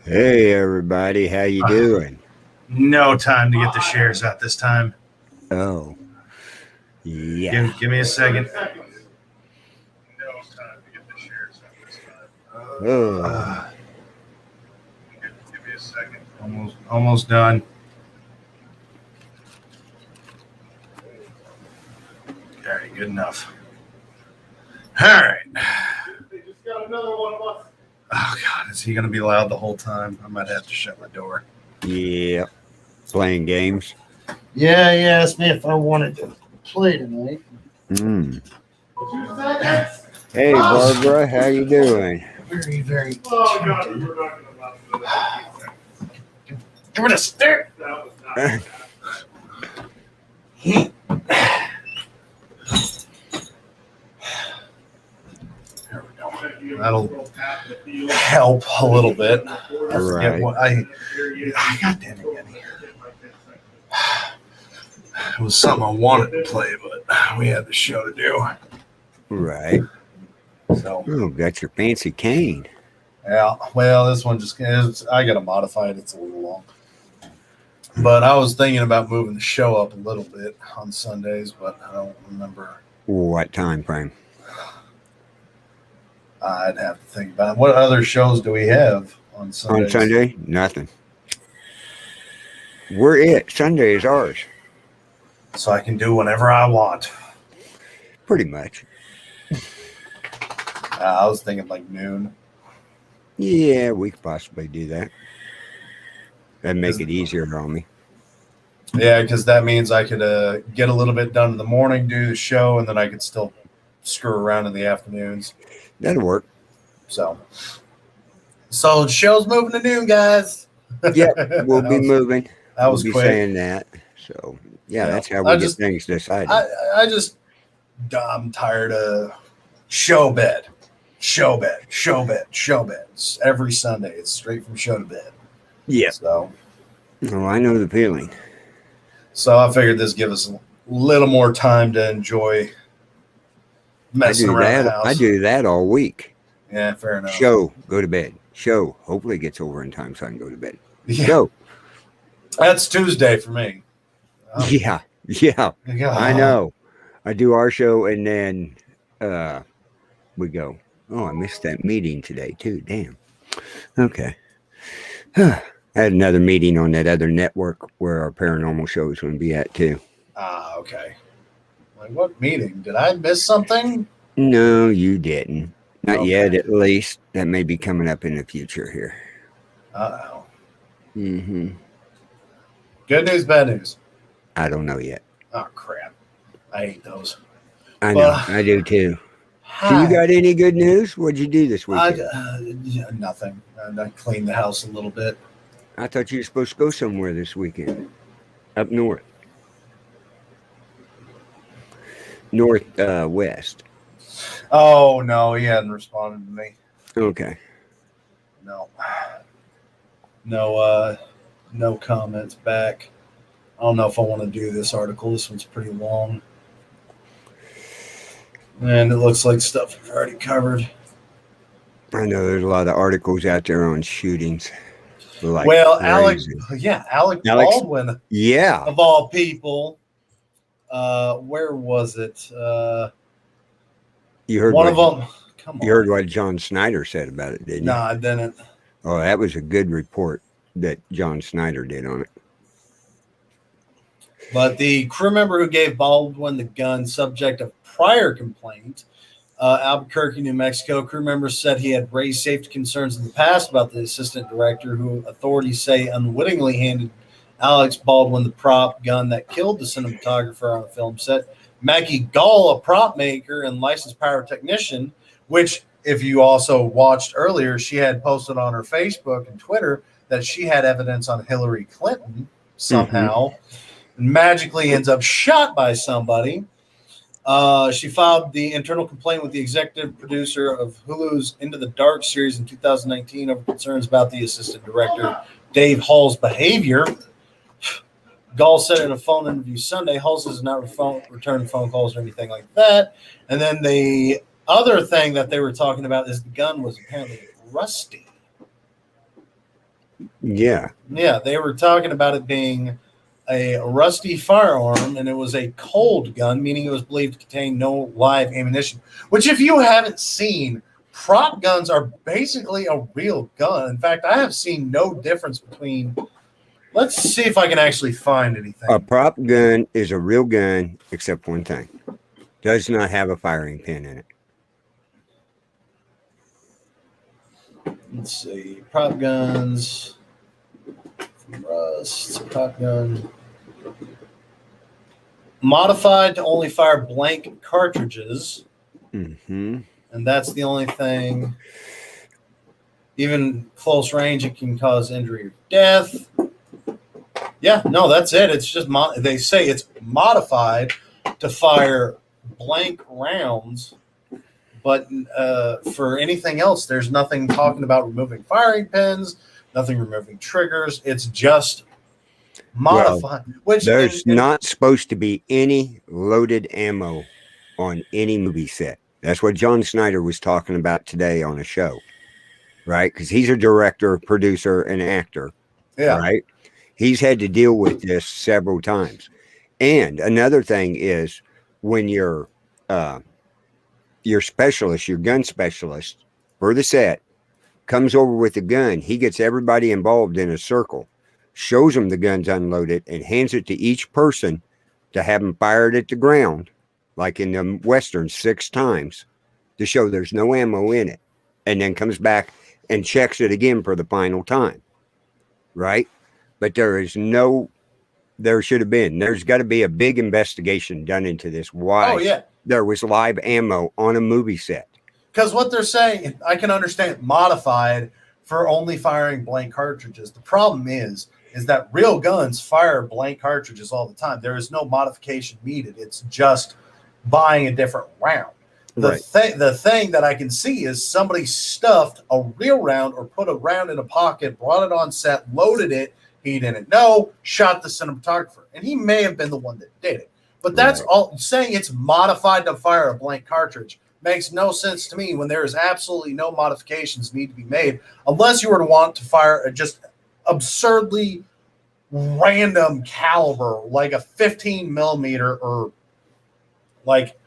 Hey everybody, how you doing? No time to get the shares out this time. Oh, yeah. Give me a second. Oh, Give me a second. Almost done. All right, good enough. All right. Oh God, is he gonna be loud the whole time? I might have to shut my door. yeah. Playing games. Yeah, he asked me if I wanted to play tonight. Mm. Hey Barbara, how you doing? Very. Give it a stick. There we go. That'll help a little bit. I forget Right, what God damn it, Yenny. It was something I wanted to play, but we had the show to do. right. So Oh, got your fancy cane. yeah, well, this one just I got to modify it. It's a little long, but I was thinking about moving the show up a little bit on Sundays, but I don't remember. What time frame? I'd have to think about it. What other shows do we have on On Sundays? Sunday? Nothing. We're it. Sunday is ours. So I can do whenever I want. Pretty much. I was thinking like noon. Yeah, we could possibly do that. That'd make it easier on me. Yeah, because that means I could get a little bit done in the morning, do the show, and then I could still screw around in the afternoons. That'll work. So the show's moving to noon, guys. Yep, we'll be moving. That We'll was be quick. saying that. So yeah, that's how we get things decided. I'm tired of show bed. Every Sunday, it's straight from show to bed. Yeah. So Oh, I know the feeling. So I figured this give us a little more time to enjoy messing around the house. I do that all week. Yeah, fair enough. Show, go to bed. Show, hopefully it gets over in time so I can go to bed. Yeah. Show. That's Tuesday for me. Yeah. I know. I do our show and then we go. Oh, I missed that meeting today too. Damn. Okay. I had another meeting on that other network where our paranormal show is going to be at too. Okay. Like what meeting? Did I miss something? No, you didn't. Not yet, at least. That may be coming up in the future here. Uh-oh. Mm-hmm. Good news, bad news? I don't know yet. Oh, crap. I hate those. I know. I do too. So you got any good news? What'd you do this weekend? Nothing. I cleaned the house a little bit. I thought you were supposed to go somewhere this weekend. Up north. Northwest. Oh, no. He hadn't responded to me. Okay. No. No comments back. I don't know if I want to do this article. This one's pretty long. And it looks like stuff we've already covered. I know there's a lot of articles out there on shootings. Like Alec Baldwin. Yeah. Of all people. Where was it? You heard one of them. Come on. You heard what John Snyder said about it, didn't you? No, I didn't. Oh, that was a good report that John Snyder did on it. But the crew member who gave Baldwin the gun, subject of prior complaint, Albuquerque, New Mexico, crew members said he had raised safety concerns in the past about the assistant director, who authorities say unwittingly handed Alex Baldwin the prop gun that killed the cinematographer on a film set. Maggie Gall, a prop maker and licensed pyrotechnician, which, if you also watched earlier, she had posted on her Facebook and Twitter that she had evidence on Hillary Clinton somehow. Magically ends up shot by somebody. She filed the internal complaint with the executive producer of Hulu's Into the Dark series in 2019 over concerns about the assistant director, Dave Hall's behavior. Gall said in a phone interview Sunday, Hall has not returned phone calls or anything like that. And then the other thing that they were talking about is the gun was apparently rusty. Yeah. Yeah, they were talking about it being a rusty firearm, and it was a cold gun, meaning it was believed to contain no live ammunition. Which, if you haven't seen, prop guns are basically a real gun. In fact, I have seen no difference between. Let's see if I can actually find anything. A prop gun is a real gun, except one thing: does not have a firing pin in it. Let's see, prop guns. Rust, prop gun. Modified to only fire blank cartridges. Mm-hmm. And that's the only thing. Even close range, it can cause injury or death. Yeah, no, that's it. It's just they say it's modified to fire blank rounds, but for anything else, there's nothing talking about removing firing pins, nothing removing triggers. It's just modified. Which there's not supposed to be any loaded ammo on any movie set. That's what John Snyder was talking about today on a show, right? Because he's a director, producer, and actor, right? He's had to deal with this several times. And another thing is when your specialist, your gun specialist for the set comes over with a gun, he gets everybody involved in a circle, shows them the gun's unloaded, and hands it to each person to have them fired at the ground, like in the Western 6 times, to show there's no ammo in it, and then comes back and checks it again for the final time, right? But there should have been. There's got to be a big investigation done into this. Why there was live ammo on a movie set. Because what they're saying, I can understand modified for only firing blank cartridges. The problem is that real guns fire blank cartridges all the time. There is no modification needed. It's just buying a different round. The thing that I can see is somebody stuffed a real round or put a round in a pocket, brought it on set, loaded it. He didn't know, shot the cinematographer. And he may have been the one that did it. But that's all. Saying it's modified to fire a blank cartridge makes no sense to me when there is absolutely no modifications need to be made unless you were to want to fire a just absurdly random caliber like a 15 millimeter or like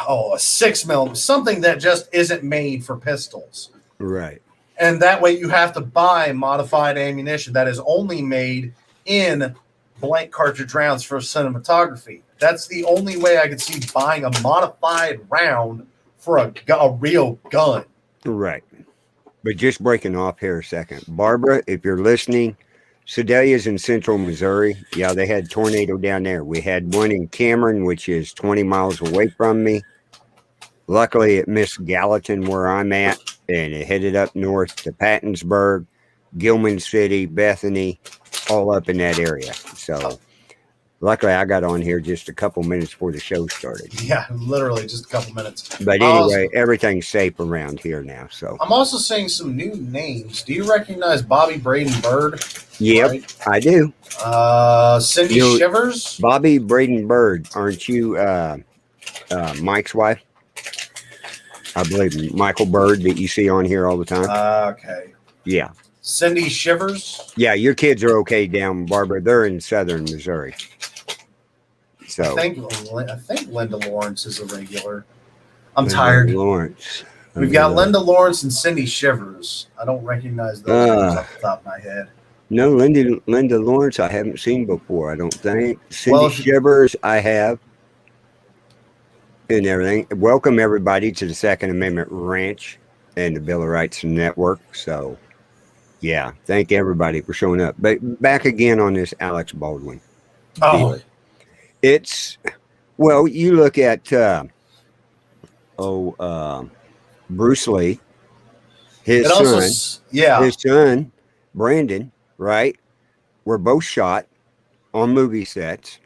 a 6 millimeter, something that just isn't made for pistols. Right. And that way you have to buy modified ammunition that is only made in blank cartridge rounds for cinematography. That's the only way I could see buying a modified round for a real gun. Right. But just breaking off here a second. Barbara, if you're listening, Sedalia's in central Missouri. Yeah, they had a tornado down there. We had one in Cameron, which is 20 miles away from me. Luckily, it missed Gallatin, where I'm at, and it headed up north to Pattonsburg, Gilman City, Bethany, all up in that area. So luckily, I got on here just a couple minutes before the show started. Yeah, literally just a couple minutes. But anyway, everything's safe around here now. So I'm also seeing some new names. Do you recognize Bobby Braden Bird? Yep, right? I do. Cindy Shivers? Bobby Braden Bird. Aren't you Mike's wife? I believe Michael Bird that you see on here all the time. Okay. Yeah. Cindy Shivers? Yeah, your kids are okay down, Barbara. They're in southern Missouri. So I think Linda Lawrence is a regular. I'm tired. Lawrence. We've got Linda Lawrence and Cindy Shivers. I don't recognize those names off the top of my head. No, Linda Lawrence I haven't seen before, I don't think. Cindy Shivers I have. And everything. Welcome everybody to the Second Amendment Ranch and the Bill of Rights Network. So yeah, thank everybody for showing up. But back again on this Alex Baldwin. Oh, it's you look at Bruce Lee, his son, Brandon, right? Were both shot on movie sets.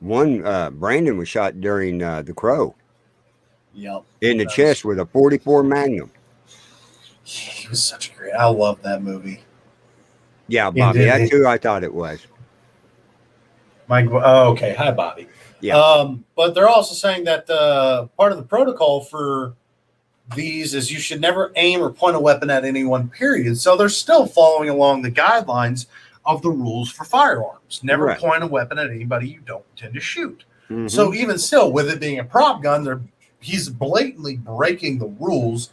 One, Brandon was shot during The Crow. Yep. In the chest with a 44 Magnum. He was such a great. I love that movie. Yeah, Bobby. That's who I thought it was. Mike. Oh, okay. Hi, Bobby. Yeah. But they're also saying that part of the protocol for these is you should never aim or point a weapon at anyone, period. So they're still following along the guidelines of the rules for firearms. Never Right. point a weapon at anybody you don't intend to shoot. Mhm. So even still, with it being a prop gun, he's blatantly breaking the rules,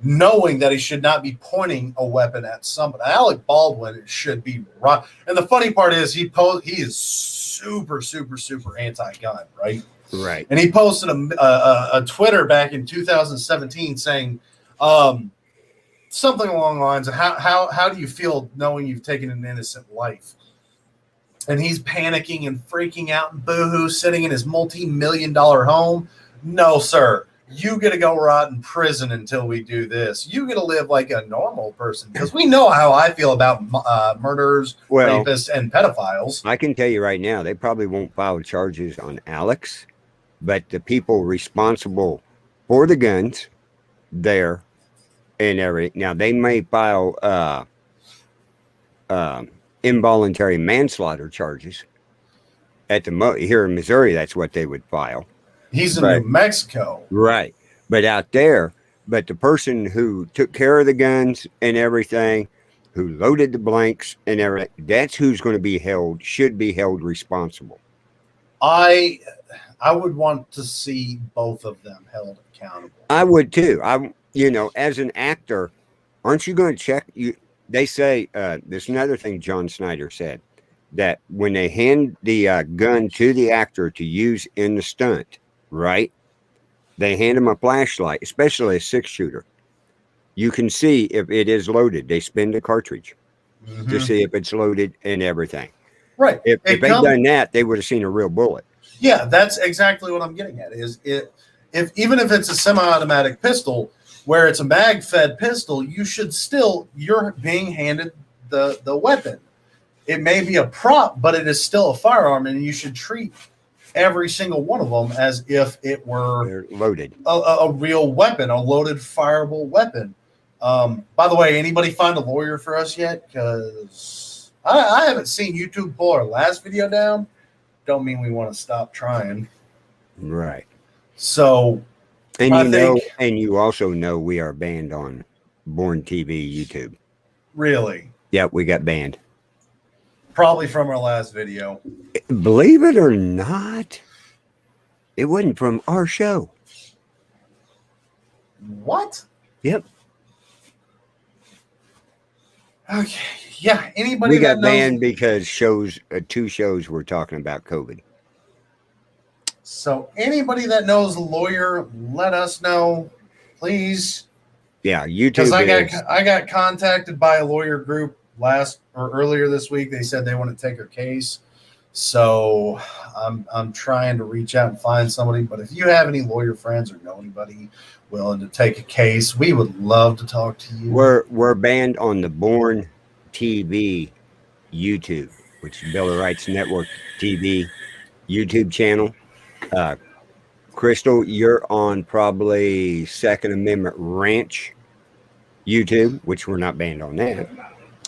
knowing that he should not be pointing a weapon at somebody. Alec Baldwin should be right. And the funny part is he is super, super, super anti-gun, right? Right. And he posted a Twitter back in 2017 saying something along the lines of how do you feel knowing you've taken an innocent life? And he's panicking and freaking out and boohoo, sitting in his multi-million-dollar home. No, sir. You get to go rot in prison until we do this. You get to live like a normal person, because we know how I feel about murderers, rapists, and pedophiles. I can tell you right now, they probably won't file charges on Alex, but the people responsible for the guns there and everything. Now, they may file involuntary manslaughter charges at the here in Missouri. That's what they would file. He's in New Mexico. Right. But out there, but the person who took care of the guns and everything, who loaded the blanks and everything, that's who's going to be should be held responsible. I would want to see both of them held accountable. I would too. As an actor, aren't you going to check? They say, there's another thing John Snyder said, that when they hand the gun to the actor to use in the stunt, right? They hand him a flashlight, especially a 6-shooter. You can see if it is loaded. They spin the cartridge to see if it's loaded and everything. Right. If they'd done that, they would have seen a real bullet. Yeah, that's exactly what I'm getting at. Even if it's a semi-automatic pistol, where it's a mag-fed pistol, you're being handed the weapon. It may be a prop, but it is still a firearm, and you should treat every single one of them as if it were They're loaded. A real weapon, a loaded, fireable weapon. By the way, anybody find a lawyer for us yet? Because I haven't seen YouTube pull our last video down. Don't mean we want to stop trying. Right. So, and you also know we are banned on Born TV YouTube. Really? Yeah, we got banned. Probably from our last video. Believe it or not, it wasn't from our show. What? Yep. Okay. Yeah. Anybody we got banned because 2 shows were talking about COVID. So anybody that knows a lawyer, let us know, please. Yeah, YouTube. Because I got contacted by a lawyer group earlier this week. They said they want to take her case. So I'm trying to reach out and find somebody. But if you have any lawyer friends or know anybody willing to take a case, we would love to talk to you. We're banned on the Born TV YouTube, which is Bill of Rights Network TV YouTube channel. Crystal, you're on probably Second Amendment Ranch YouTube, which we're not banned on that.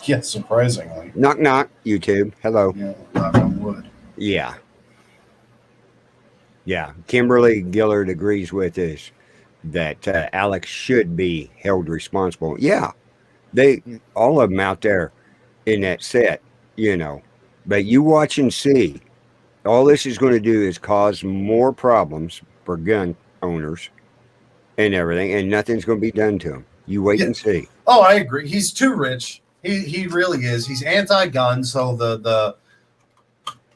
Yeah, surprisingly. Knock, knock, YouTube. Hello. Yeah, knock on wood. Yeah. Yeah. Kimberly Gillard agrees with us that Alex should be held responsible. Yeah. All of them out there in that set, but you watch and see. All this is going to do is cause more problems for gun owners and everything, and nothing's going to be done to them. You wait and see. Oh, I agree. He's too rich. He really is. He's anti-gun, so the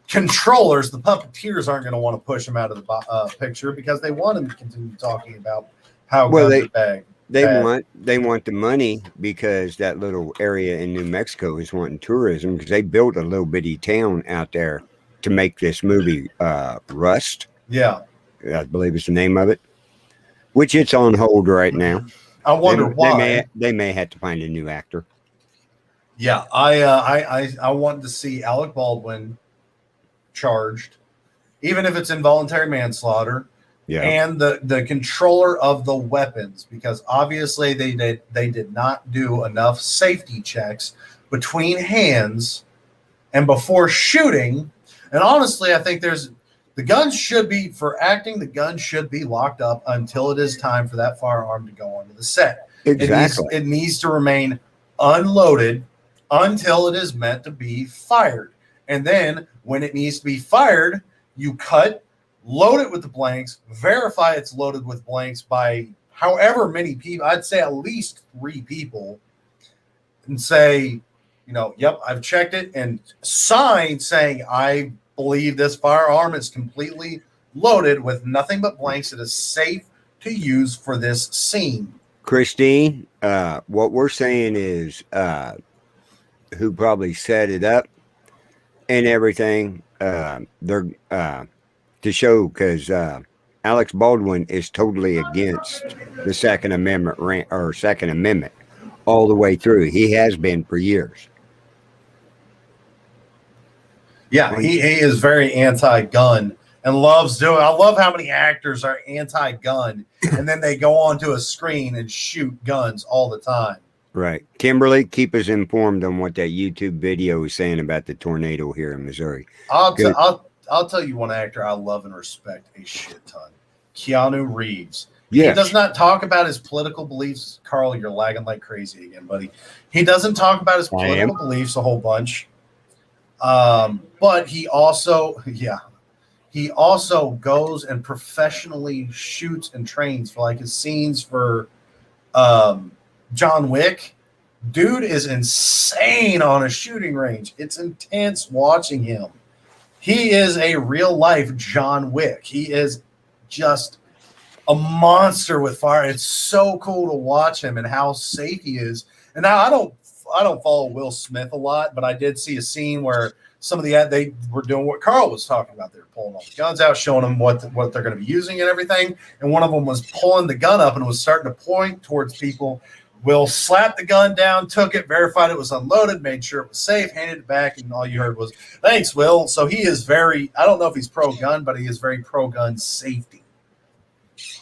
controllers, the puppeteers, aren't going to want to push him out of the picture because they want him to continue talking about how guns are bad. They want the money because that little area in New Mexico is wanting tourism because they built a little bitty town out there to make this movie Rust. Yeah. I believe it's the name of it, which it's on hold right now. I wonder why. They may have to find a new actor. Yeah, I want to see Alec Baldwin charged, even if it's involuntary manslaughter. Yeah. And the controller of the weapons, because obviously they did not do enough safety checks between hands and before shooting. And honestly, I think there's The gun should be, for acting, the gun should be locked up until it is time for that firearm to go onto the set. Exactly. It needs to remain unloaded until it is meant to be fired. And then when it needs to be fired, you cut, load it with the blanks, verify it's loaded with blanks by however many people, I'd say at least 3 people, and say, yep, I've checked it, and sign saying, I believe this firearm is completely loaded with nothing but blanks. It is safe to use for this scene. Christine, what we're saying is who probably set it up and everything, they're to show, because Alex Baldwin is totally against the Second Amendment all the way through. He has been for years. Yeah, he is very anti-gun and loves doing. I love how many actors are anti-gun and then they go onto a screen and shoot guns all the time. Right. Kimberly, keep us informed on what that YouTube video is saying about the tornado here in Missouri. I'll tell you one actor I love and respect a shit ton. Keanu Reeves. Yes. He does not talk about his political beliefs. Carl, you're lagging like crazy again, buddy. He doesn't talk about his political beliefs a whole bunch. But he also goes and professionally shoots and trains for like his scenes for John Wick. Dude is insane on a shooting range. It's intense watching him. He is a real life John Wick. He is just a monster with fire. It's so cool to watch him and how safe he is. And now I don't follow Will Smith a lot, but I did see a scene where some of they were doing what Carl was talking about. They were pulling all the guns out, showing them what they're going to be using and everything. And one of them was pulling the gun up and was starting to point towards people. Will slapped the gun down, took it, verified it was unloaded, made sure it was safe, handed it back, and all you heard was, thanks, Will. So he is I don't know if he's pro-gun, but he is very pro-gun safety.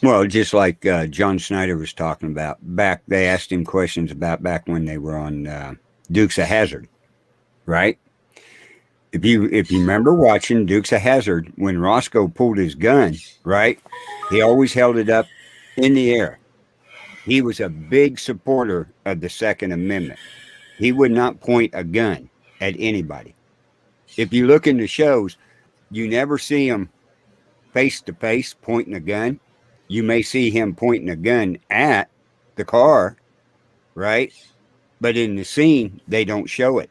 Well, just like John Snyder was talking about they asked him questions about back when they were on Dukes of Hazzard, right? If you remember watching Dukes of Hazzard, when Roscoe pulled his gun, right, he always held it up in the air. He was a big supporter of the Second Amendment. He would not point a gun at anybody. If you look in the shows, you never see him face to face pointing a gun. You may see him pointing a gun at the car, right? But in the scene, they don't show it.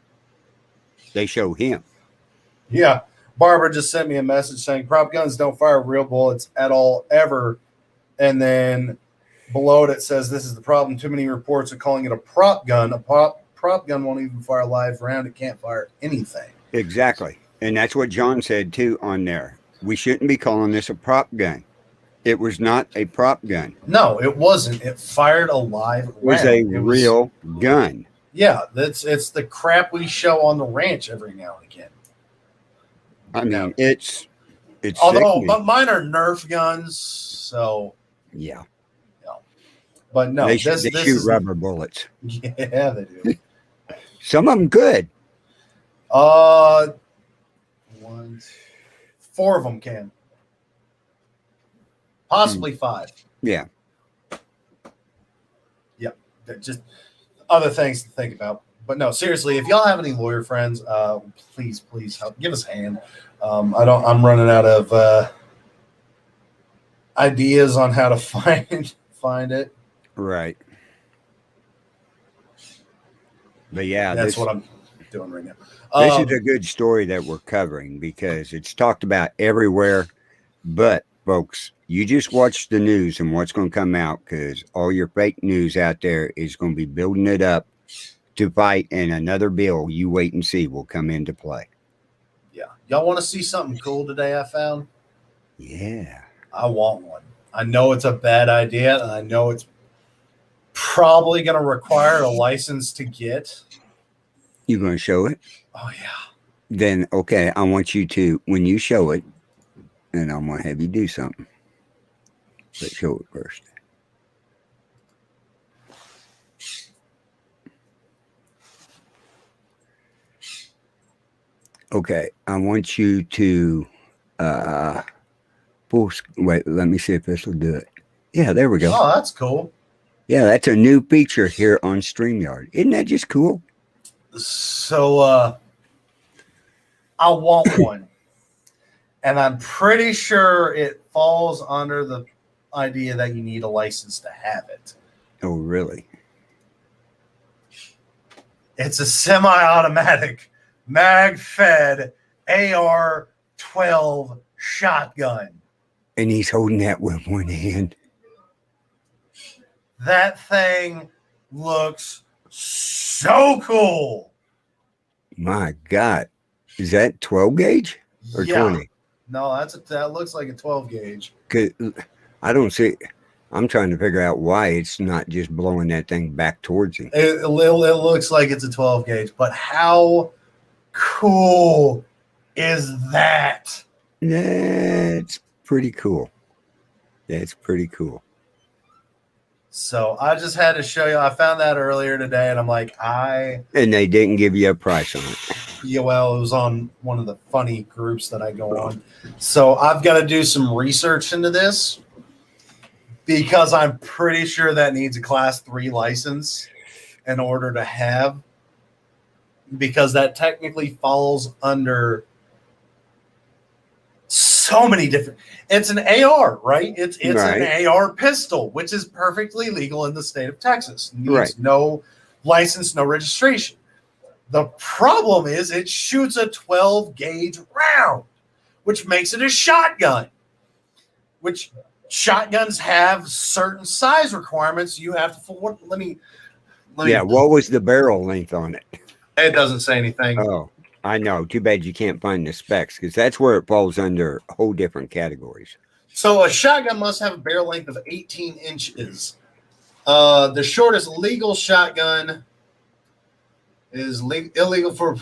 They show him. Yeah. Barbara just sent me a message saying prop guns don't fire real bullets at all, ever. And then below it says, this is the problem. Too many reports are calling it a prop gun. A prop gun won't even fire a live round. It can't fire anything. Exactly. And that's what John said, too, on there. We shouldn't be calling this a prop gun. It was not a prop gun. No, it wasn't. It fired a live round. It was a real gun. Yeah, it's the crap we show on the ranch every now and again. I mean, it's although mine are Nerf guns, so yeah. But no, they shoot rubber bullets. Yeah, they do. Some of them good. 4 of them can. Possibly 5. Yeah. Yep. Just other things to think about. But no, seriously, if y'all have any lawyer friends, please help. Give us a hand. I'm running out of ideas on how to find it. Right. But yeah, that's what I'm doing right now. This is a good story that we're covering because it's talked about everywhere. But folks, you just watch the news and what's going to come out, because all your fake news out there is going to be building it up to fight, and another bill, you wait and see, will come into play. Yeah. Y'all want to see something cool today I found? Yeah. I want one. I know it's a bad idea, and I know it's probably going to require a license to get. You going to show it? Oh, yeah. Then, okay, I want you to, when you show it, and I'm going to have you do something. But show it first. Okay, I want you to Wait, let me see if this will do it. Yeah, there we go. Oh, that's cool. Yeah, that's a new feature here on StreamYard. Isn't that just cool? So I want one. And I'm pretty sure it falls under the idea that you need a license to have it. Oh, really? It's a semi-automatic mag-fed AR-12 shotgun. And he's holding that with one hand. That thing looks so cool. My God. Is that 12 gauge or 20? No, that looks like a 12 gauge. 'Cause I don't see. I'm trying to figure out why it's not just blowing that thing back towards him. It looks like it's a 12 gauge, but how cool is that? That's pretty cool. That's pretty cool. So I just had to show you. I found that earlier today, and I'm like, And they didn't give you a price on it. yeah, well, it was on one of the funny groups that I go on. So I've got to do some research into this because I'm pretty sure that needs a class 3 license in order to have, because that technically falls under so many different. It's an AR, right? It's Right. an AR pistol, which is perfectly legal in the state of Texas. Needs Right. no license, no registration. The problem is it shoots a 12 gauge round, which makes it a shotgun, which shotguns have certain size requirements. You have to, let me, Yeah, what was the barrel length on it? it doesn't say anything. Oh, I know. Too bad you can't find the specs because that's where it falls under whole different categories. So a shotgun must have a barrel length of 18 inches. The shortest legal shotgun is illegal for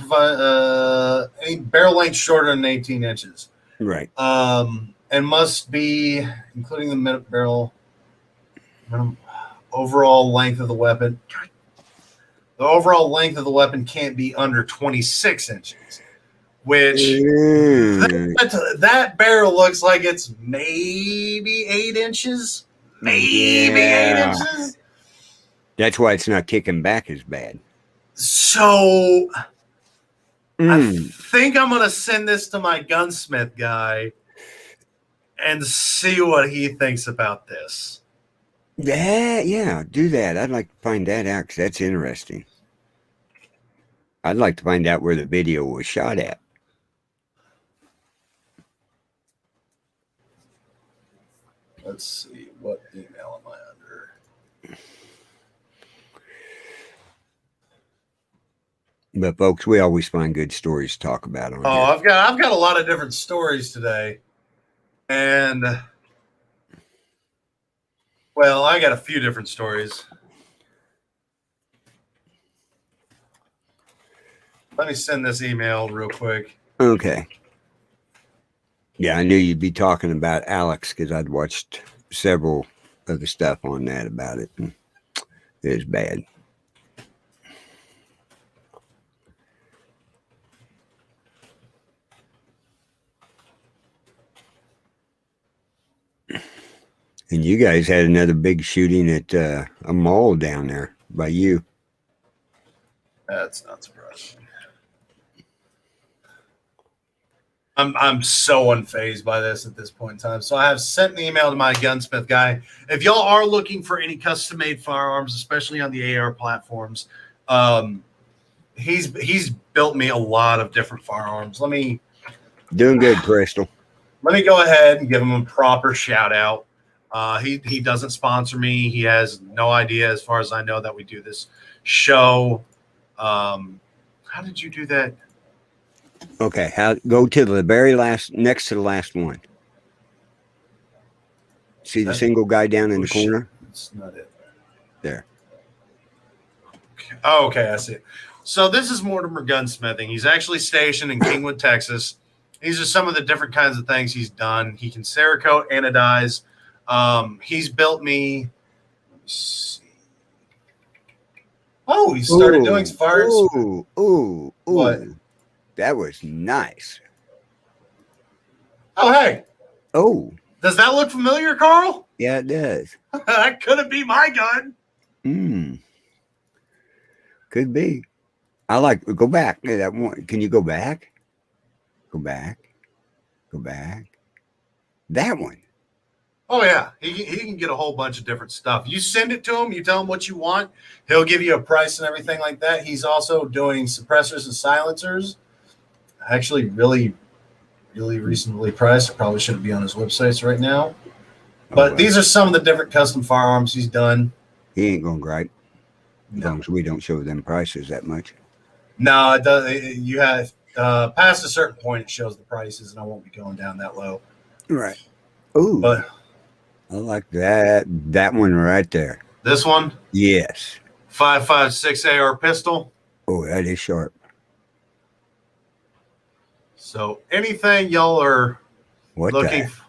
any barrel length shorter than 18 inches. Right. And must be, including the barrel, overall length of the weapon. The overall length of the weapon can't be under 26 inches, which that barrel looks like it's maybe 8 inches. Maybe 8 inches. That's why it's not kicking back as bad. So I think I'm going to send this to my gunsmith guy and see what he thinks about this. Yeah, do that. I'd like to find that out because that's interesting. I'd like to find out where the video was shot at. Let's see. What email am I under? But folks, we always find good stories to talk about on Oh, here. I've got a lot of different stories today. And well, I got a few different stories. Let me send this email real quick. Okay. Yeah, I knew you'd be talking about Alex because I'd watched several of the stuff on that about it. And it was bad. And you guys had another big shooting at a mall down there by you. That's not surprising. I'm so unfazed by this at this point in time. So I have sent an email to my gunsmith guy. If y'all are looking for any custom-made firearms, especially on the AR platforms, he's built me a lot of different firearms. Doing good, Crystal. Let me go ahead and give him a proper shout out. He doesn't sponsor me. He has no idea, as far as I know, that we do this show. How did you do that? Okay, go to the very last, next to the last one. See the single guy down in the corner? That's not it. There. Okay. Oh, okay, I see. So this is Mortimer Gunsmithing. He's actually stationed in Kingwood, Texas. These are some of the different kinds of things he's done. He can Cerakote, anodize. He's built me. Oh, he started doing fires. Ooh. What? That was nice. Oh, hey. Oh, Does that look familiar, Carl? Yeah, it does. That couldn't be my gun. Could be. I like go back. Yeah, that one. Can you go back? Go back. Go back. That one. Oh yeah, he can get a whole bunch of different stuff. You send it to him, you tell him what you want, he'll give you a price and everything like that. He's also doing suppressors and silencers. Actually, really reasonably priced. It probably shouldn't be on his websites right now. But these are some of the different custom firearms he's done. He ain't gonna gripe. As long as we don't show them prices that much. No, it does. You have past a certain point, it shows the prices, and I won't be going down that low. Right. Ooh. But I like that. That one right there. This one? Yes. 5.56 AR pistol. Oh, that is sharp. So anything y'all are looking for?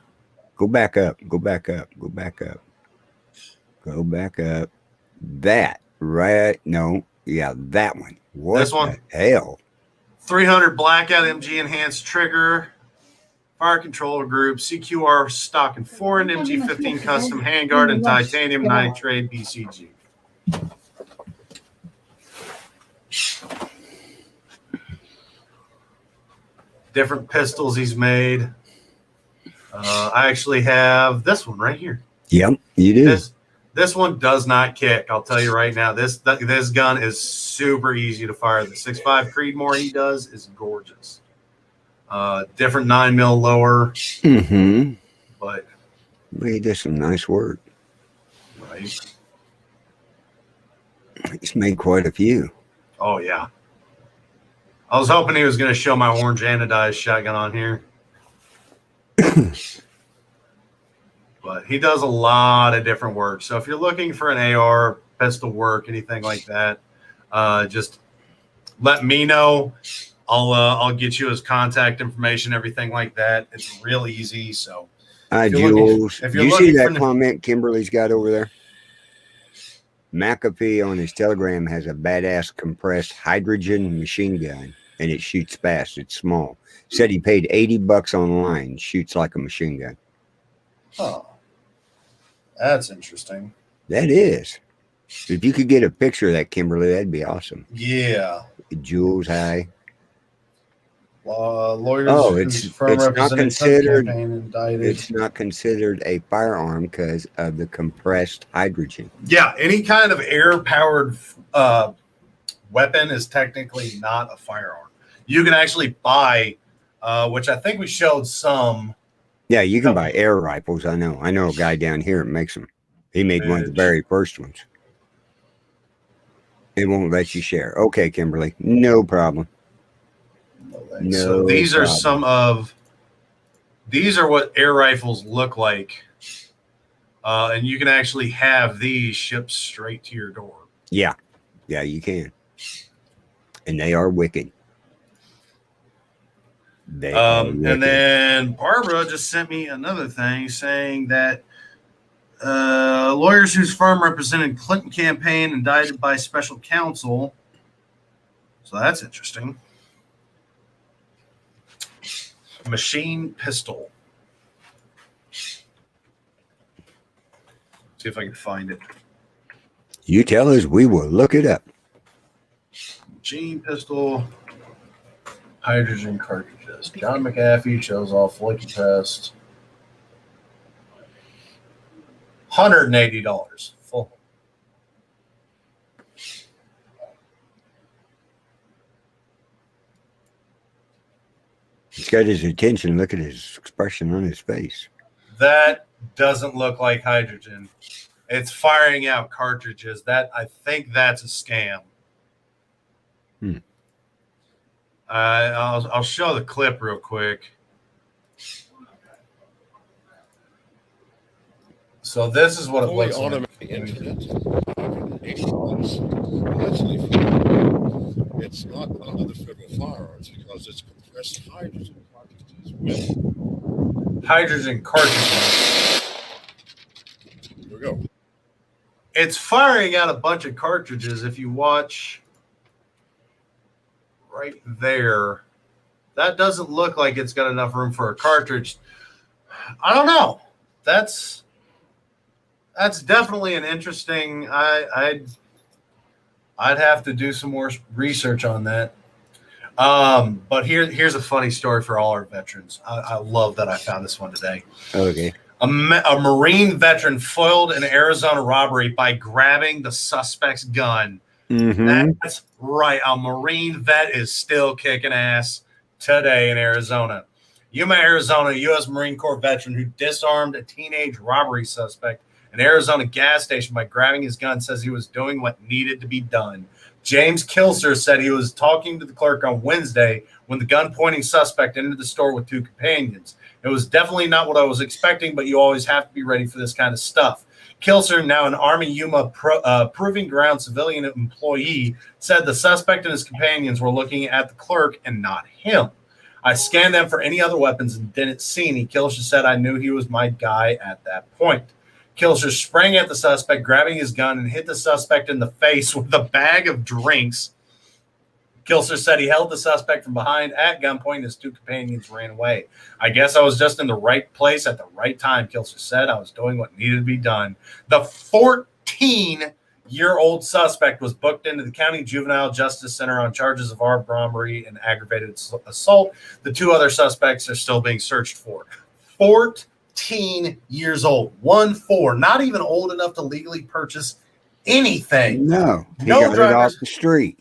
Go back up. Go back up. Go back up. Go back up. That right? No. Yeah, that one. What this one? The hell? 300 blackout MG enhanced trigger, fire controller group, CQR stock and foreign, MG15 custom handguard, and titanium nitrate BCG. Different pistols he's made. I actually have this one right here. Yep, you do. This one does not kick. I'll tell you right now. This gun is super easy to fire. The 6.5 Creedmoor he does is gorgeous. Different 9mm lower. Mm-hmm. But he did some nice work. Right. He's made quite a few. Oh yeah. I was hoping he was going to show my orange anodized shotgun on here. But he does a lot of different work. So if you're looking for an AR, pistol work, anything like that, just let me know. I'll get you his contact information, everything like that. It's real easy. So hi, Jules. Do you see that comment Kimberly's got over there? McAfee on his Telegram has a badass compressed hydrogen machine gun, and it shoots fast. It's small. Said he paid $80 online. Shoots like a machine gun. Oh, that's interesting. That is. If you could get a picture of that, Kimberly, that'd be awesome. Yeah. Jules, hi. Lawyers. Oh, it's not considered. It's not considered a firearm because of the compressed hydrogen. Yeah, any kind of air-powered weapon is technically not a firearm. You can actually buy, which I think we showed some. Yeah, you can buy air rifles. I know a guy down here that makes them. He made one of the very first ones. It won't let you share. Okay, Kimberly, no problem. No, so these problem. These are what air rifles look like. And you can actually have these shipped straight to your door. Yeah, you can. And they are wicked. And then Barbara just sent me another thing saying that lawyers whose firm represented Clinton campaign indicted by special counsel. So that's interesting. Machine pistol. See if I can find it. You tell us, we will look it up. Machine pistol. Hydrogen cartridges. John McAfee shows off flaky test. $180 full. He's got his attention. Look at his expression on his face. That doesn't look like hydrogen. It's firing out cartridges. I think that's a scam. I'll show the clip real quick. So this is what it looks like. It's not under the federal firearms because it's compressed hydrogen cartridges with hydrogen cartridges. Here we go. It's firing out a bunch of cartridges. If you watch right there, that doesn't look like it's got enough room for a cartridge. I don't know. that's definitely an interesting. I'd have to do some more research on that. But here's a funny story for all our veterans. I love that I found this one today. Okay. A Marine veteran foiled an Arizona robbery by grabbing the suspect's gun. Mm-hmm. That's right. A Marine vet is still kicking ass today in Arizona. Yuma, Arizona, a U.S. Marine Corps veteran who disarmed a teenage robbery suspect at an Arizona gas station by grabbing his gun says he was doing what needed to be done. James Kilser said he was talking to the clerk on Wednesday when the gun-pointing suspect entered the store with two companions. It was definitely not what I was expecting, but you always have to be ready for this kind of stuff. Kilser, now an Army Yuma Proving Ground civilian employee, said the suspect and his companions were looking at the clerk and not him. I scanned them for any other weapons and didn't see any. Kilser said I knew he was my guy at that point. Kilser sprang at the suspect, grabbing his gun, and hit the suspect in the face with a bag of drinks. Kilser said he held the suspect from behind at gunpoint. His two companions ran away. I guess I was just in the right place at the right time, Kilser said. I was doing what needed to be done. The 14-year-old suspect was booked into the County Juvenile Justice Center on charges of armed robbery and aggravated assault. The two other suspects are still being searched for. 14 years old. 1-4. Not even old enough to legally purchase anything. No. He No got it drivers. off the street.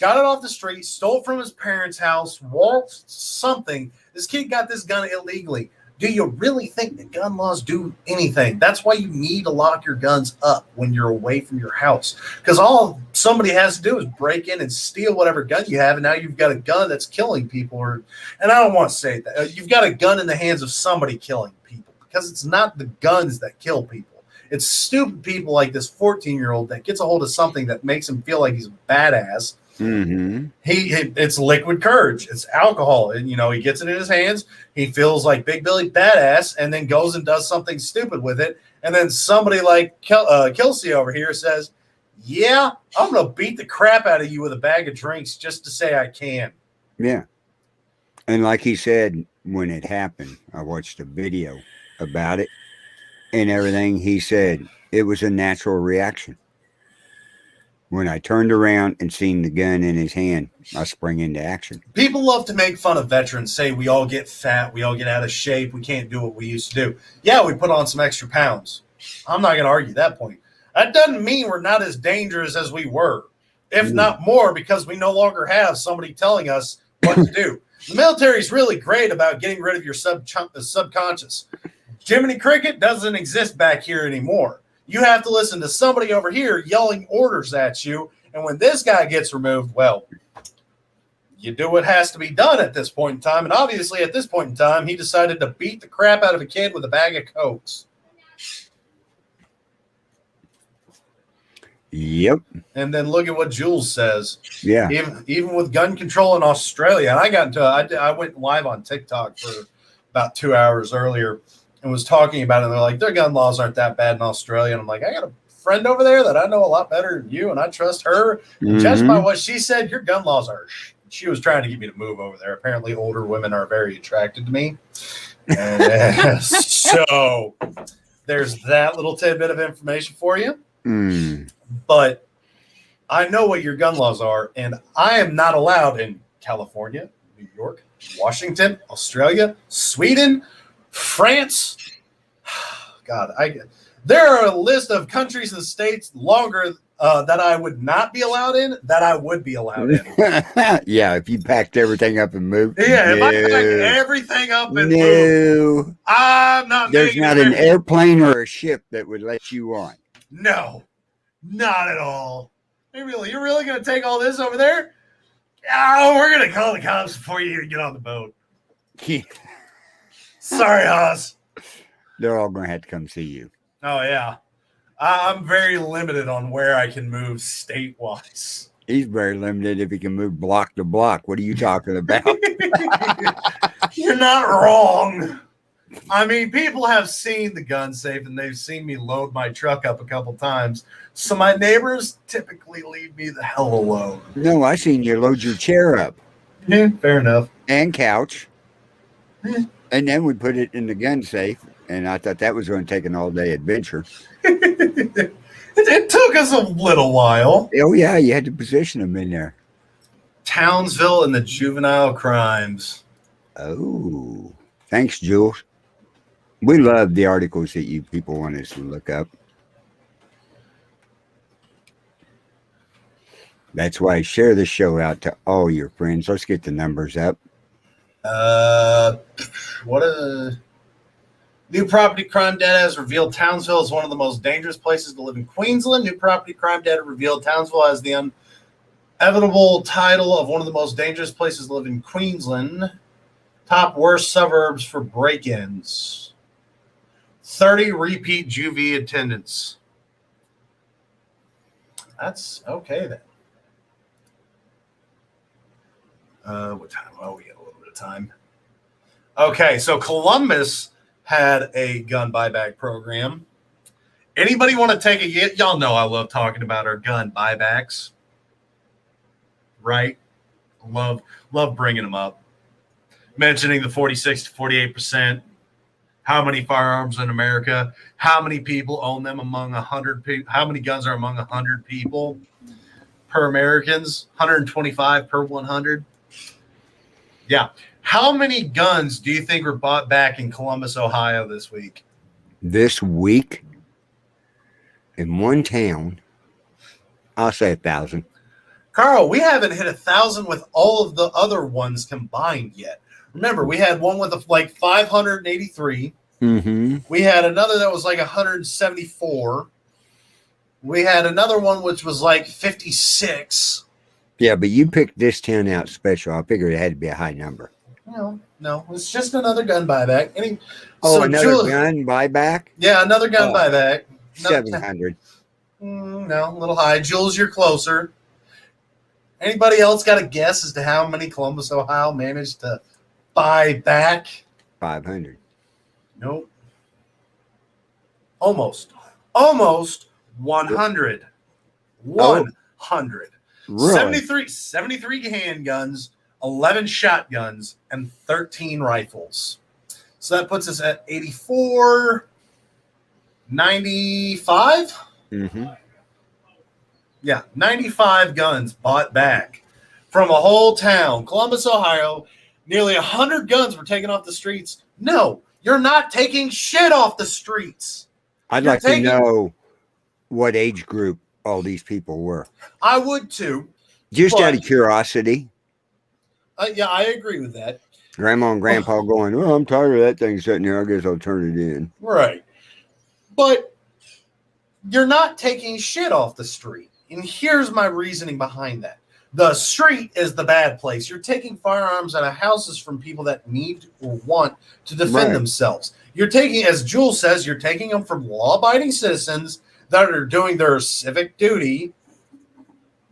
Got it off the street, stole it from his parents' house, waltzed something. This kid got this gun illegally. Do you really think that gun laws do anything? That's why you need to lock your guns up when you're away from your house. Because all somebody has to do is break in and steal whatever gun you have, and now you've got a gun that's killing people. And I don't want to say that. You've got a gun in the hands of somebody killing people, because it's not the guns that kill people. It's stupid people like this 14-year-old that gets a hold of something that makes him feel like he's a badass. Mm-hmm. It's liquid courage. It's alcohol. And, he gets it in his hands. He feels like Big Billy badass, and then goes and does something stupid with it. And then somebody like Kelsey over here says, yeah, I'm going to beat the crap out of you with a bag of drinks just to say I can. Yeah. And like he said, when it happened, I watched a video about it and everything. He said it was a natural reaction. When I turned around and seen the gun in his hand, I sprang into action. People love to make fun of veterans, say we all get fat, we all get out of shape, we can't do what we used to do. Yeah, we put on some extra pounds. I'm not going to argue that point. That doesn't mean we're not as dangerous as we were, if not more, because we no longer have somebody telling us what to do. The military is really great about getting rid of your subconscious. Jiminy Cricket doesn't exist back here anymore. You have to listen to somebody over here yelling orders at you. And when this guy gets removed, well, you do what has to be done at this point in time. And obviously at this point in time, he decided to beat the crap out of a kid with a bag of Cokes. Yep. And then look at what Jules says. Yeah. Even with gun control in Australia. And I went live on TikTok for about 2 hours earlier and was talking about it. And they're like, their gun laws aren't that bad in Australia. And I'm like, I got a friend over there that I know a lot better than you, and I trust her. Mm-hmm. Judged by what she said, your gun laws are she was trying to get me to move over there. Apparently older women are very attracted to me. So there's that little tidbit of information for you. But I know what your gun laws are, and I am not allowed in California, New York, Washington, Australia, Sweden, France. God, there are a list of countries and states longer that I would not be allowed in, that I would be allowed in. Yeah, if you packed everything up and moved. Yeah, if I packed everything up and moved, I'm not. There's not an airplane or a ship that would let you on. No, not at all. You're really going to take all this over there? Oh, we're going to call the cops before you even get on the boat. Sorry, Haas. They're all going to have to come see you. Oh, yeah. I'm very limited on where I can move state-wise. He's very limited if he can move block to block. What are you talking about? You're not wrong. I mean, people have seen the gun safe, and they've seen me load my truck up a couple times. So my neighbors typically leave me the hell alone. No, I seen you load your chair up. Yeah, fair enough. And couch. And then we put it in the gun safe and I thought that was going to take an all-day adventure. It took us a little while. Oh yeah, you had to position them in there. Townsville and the juvenile crimes. Oh, thanks, Jules. We love the articles that you people want us to look up. That's why I share the show out to all your friends. Let's get the numbers up. What a new property crime data has revealed Townsville is one of the most dangerous places to live in Queensland. New property crime data revealed Townsville has the inevitable title of one of the most dangerous places to live in Queensland. Top worst suburbs for break-ins. 30 repeat juvie attendants. That's okay then. What time? Oh, we got a little bit of time. Okay, so Columbus had a gun buyback program. Anybody want to take a y'all know I love talking about our gun buybacks, right? Love bringing them up, mentioning the 46 to 48%. How many firearms in America? How many people own them among 100 people? How many guns are among 100 people per Americans? 125 per 100. Yeah. How many guns do you think were bought back in Columbus, Ohio this week? This week, in one town, I'll say 1,000. Carl, we haven't hit 1,000 with all of the other ones combined yet. Remember, we had one with like 583. Mm-hmm. We had another that was like 174. We had another one which was like 56. Yeah, but you picked this town out special. I figured it had to be a high number. No, it's just another gun buyback. Another gun buyback? Yeah, another gun buyback. 700. No, a little high. Jules, you're closer. Anybody else got a guess as to how many Columbus, Ohio managed to buy back? 500. Nope. Almost 100. 100. Really? 73 handguns, 11 shotguns, and 13 rifles. So that puts us at 84, 95? Mm-hmm. Yeah, 95 guns bought back from a whole town. Columbus, Ohio, nearly 100 guns were taken off the streets. No, you're not taking shit off the streets. I'd like to know what age group all these people were. I would too. Just out of curiosity. Yeah, I agree with that. Grandma and Grandpa going, well, I'm tired of that thing sitting there. I guess I'll turn it in. Right. But you're not taking shit off the street. And here's my reasoning behind that. The street is the bad place. You're taking firearms out of houses from people that need or want to defend themselves. You're taking, as Jules says, you're taking them from law-abiding citizens that are doing their civic duty.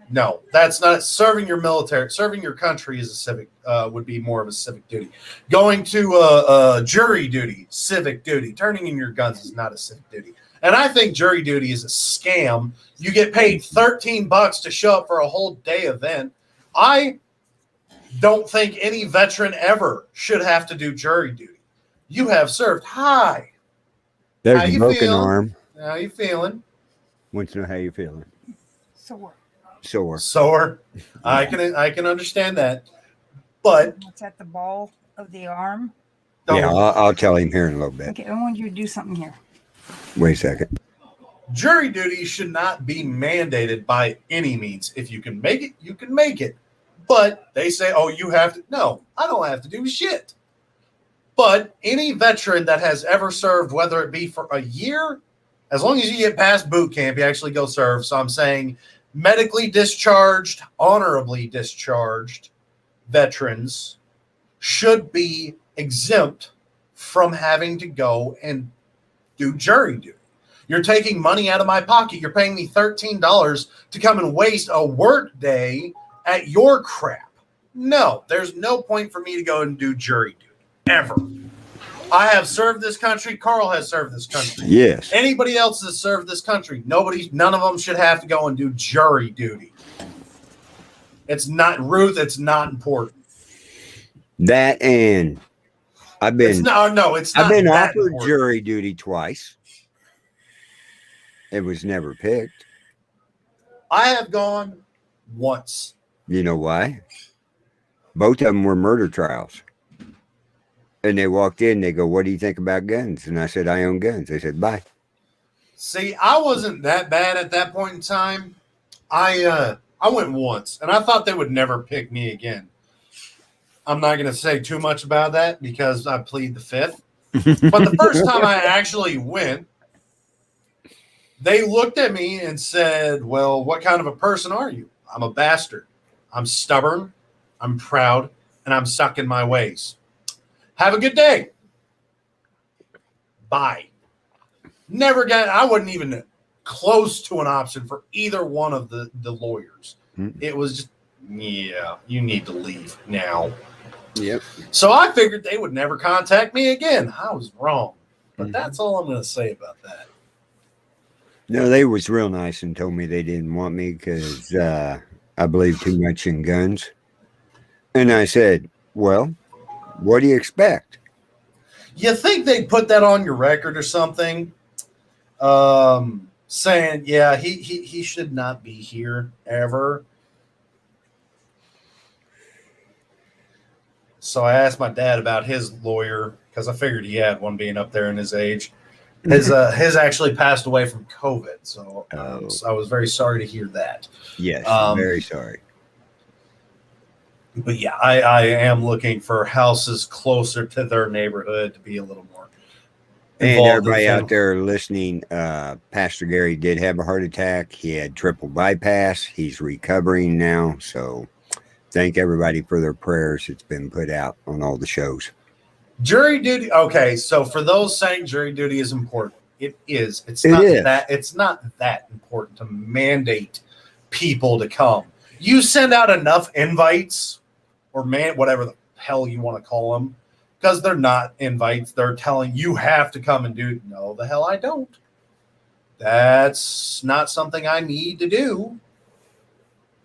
No, that's not serving your military. Serving your country is a civic, would be more of a civic duty. Going to jury duty, civic duty. Turning in your guns is not a civic duty. And I think jury duty is a scam. You get paid $13 to show up for a whole day event. I don't think any veteran ever should have to do jury duty. You have served. Hi. There's a broken arm. How you feeling? Want to know how you feeling? Sore. I can understand that. But it's at the ball of the arm. Yeah, I'll tell him here in a little bit. Okay, I want you to do something here. Wait a second. Jury duty should not be mandated by any means. If you can make it, you can make it. But they say, oh, you have to. No, I don't have to do shit. But any veteran that has ever served, whether it be for a year, as long as you get past boot camp, you actually go serve. So I'm saying medically discharged, honorably discharged veterans should be exempt from having to go and do jury duty. You're taking money out of my pocket. You're paying me $13 to come and waste a work day at your crap. No, there's no point for me to go and do jury duty, ever. I have served this country. Carl has served this country. Yes. Anybody else has served this country. None of them should have to go and do jury duty. It's not, Ruth, it's not important. That and I've It's been no, it's not. I've been that offered important. jury duty twice. It was never picked. I have gone once. You know why? Both of them were murder trials. And they walked in, they go, "What do you think about guns?" And I said, "I own guns." They said, "Bye." See, I wasn't that bad at that point in time. I went once, and I thought they would never pick me again. I'm not going to say too much about that because I plead the fifth. But the first time I actually went, they looked at me and said, "Well, what kind of a person are you?" "I'm a bastard. I'm stubborn. I'm proud, and I'm stuck in my ways. Have a good day. Bye." Never got, I wasn't even close to an option for either one of the lawyers. It was just, yeah, you need to leave now. Yep. So I figured they would never contact me again. I was wrong. But that's all I'm going to say about that. No, they was real nice and told me they didn't want me because I believe too much in guns. And I said, "Well, what do you expect?" You think they'd put that on your record or something? Saying, yeah, he should not be here ever. So I asked my dad about his lawyer because I figured he had one being up there in his age. His actually passed away from COVID. So, so I was very sorry to hear that. Yes, very sorry. But yeah, I am looking for houses closer to their neighborhood to be a little more And involved in everybody out things. there listening, Pastor Gary did have a heart attack. He had triple bypass. He's recovering now. So thank everybody for their prayers. It's been put out on all the shows. Jury duty. Okay, so for those saying jury duty is important, it is. It's not that important to mandate people to come. You send out enough invites, or whatever the hell you want to call them, because they're not invites. They're telling you have to come and do. No, the hell I don't. That's not something I need to do.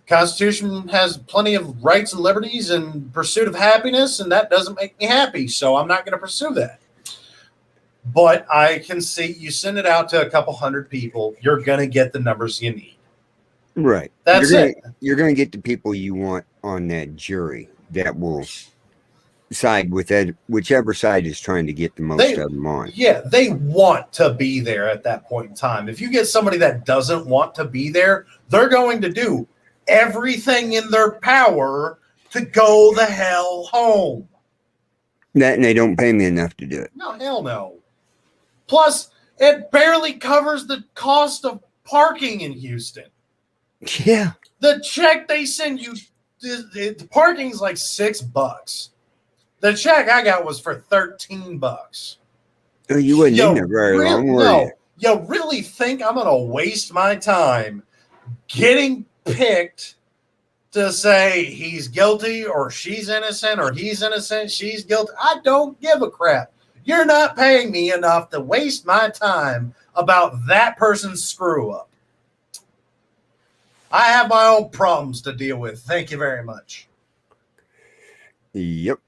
Constitution has plenty of rights and liberties and pursuit of happiness, and that doesn't make me happy, so I'm not going to pursue that. But I can see you send it out to a couple hundred people, you're going to get the numbers you need. Right. That's it. You're going to get the people you want on that jury that will side with that, whichever side is trying to get the most of them on. Yeah, they want to be there at that point in time. If you get somebody that doesn't want to be there, they're going to do everything in their power to go the hell home. That, and they don't pay me enough to do it. No, hell no. Plus, it barely covers the cost of parking in Houston. Yeah. The check they send you, the parking's like $6. The check I got was for $13. Oh, you wasn't in there very long, were you? You really think I'm going to waste my time getting picked to say he's guilty or she's innocent or he's innocent, she's guilty? I don't give a crap. You're not paying me enough to waste my time about that person's screw up. I have my own problems to deal with. Thank you very much. Yep.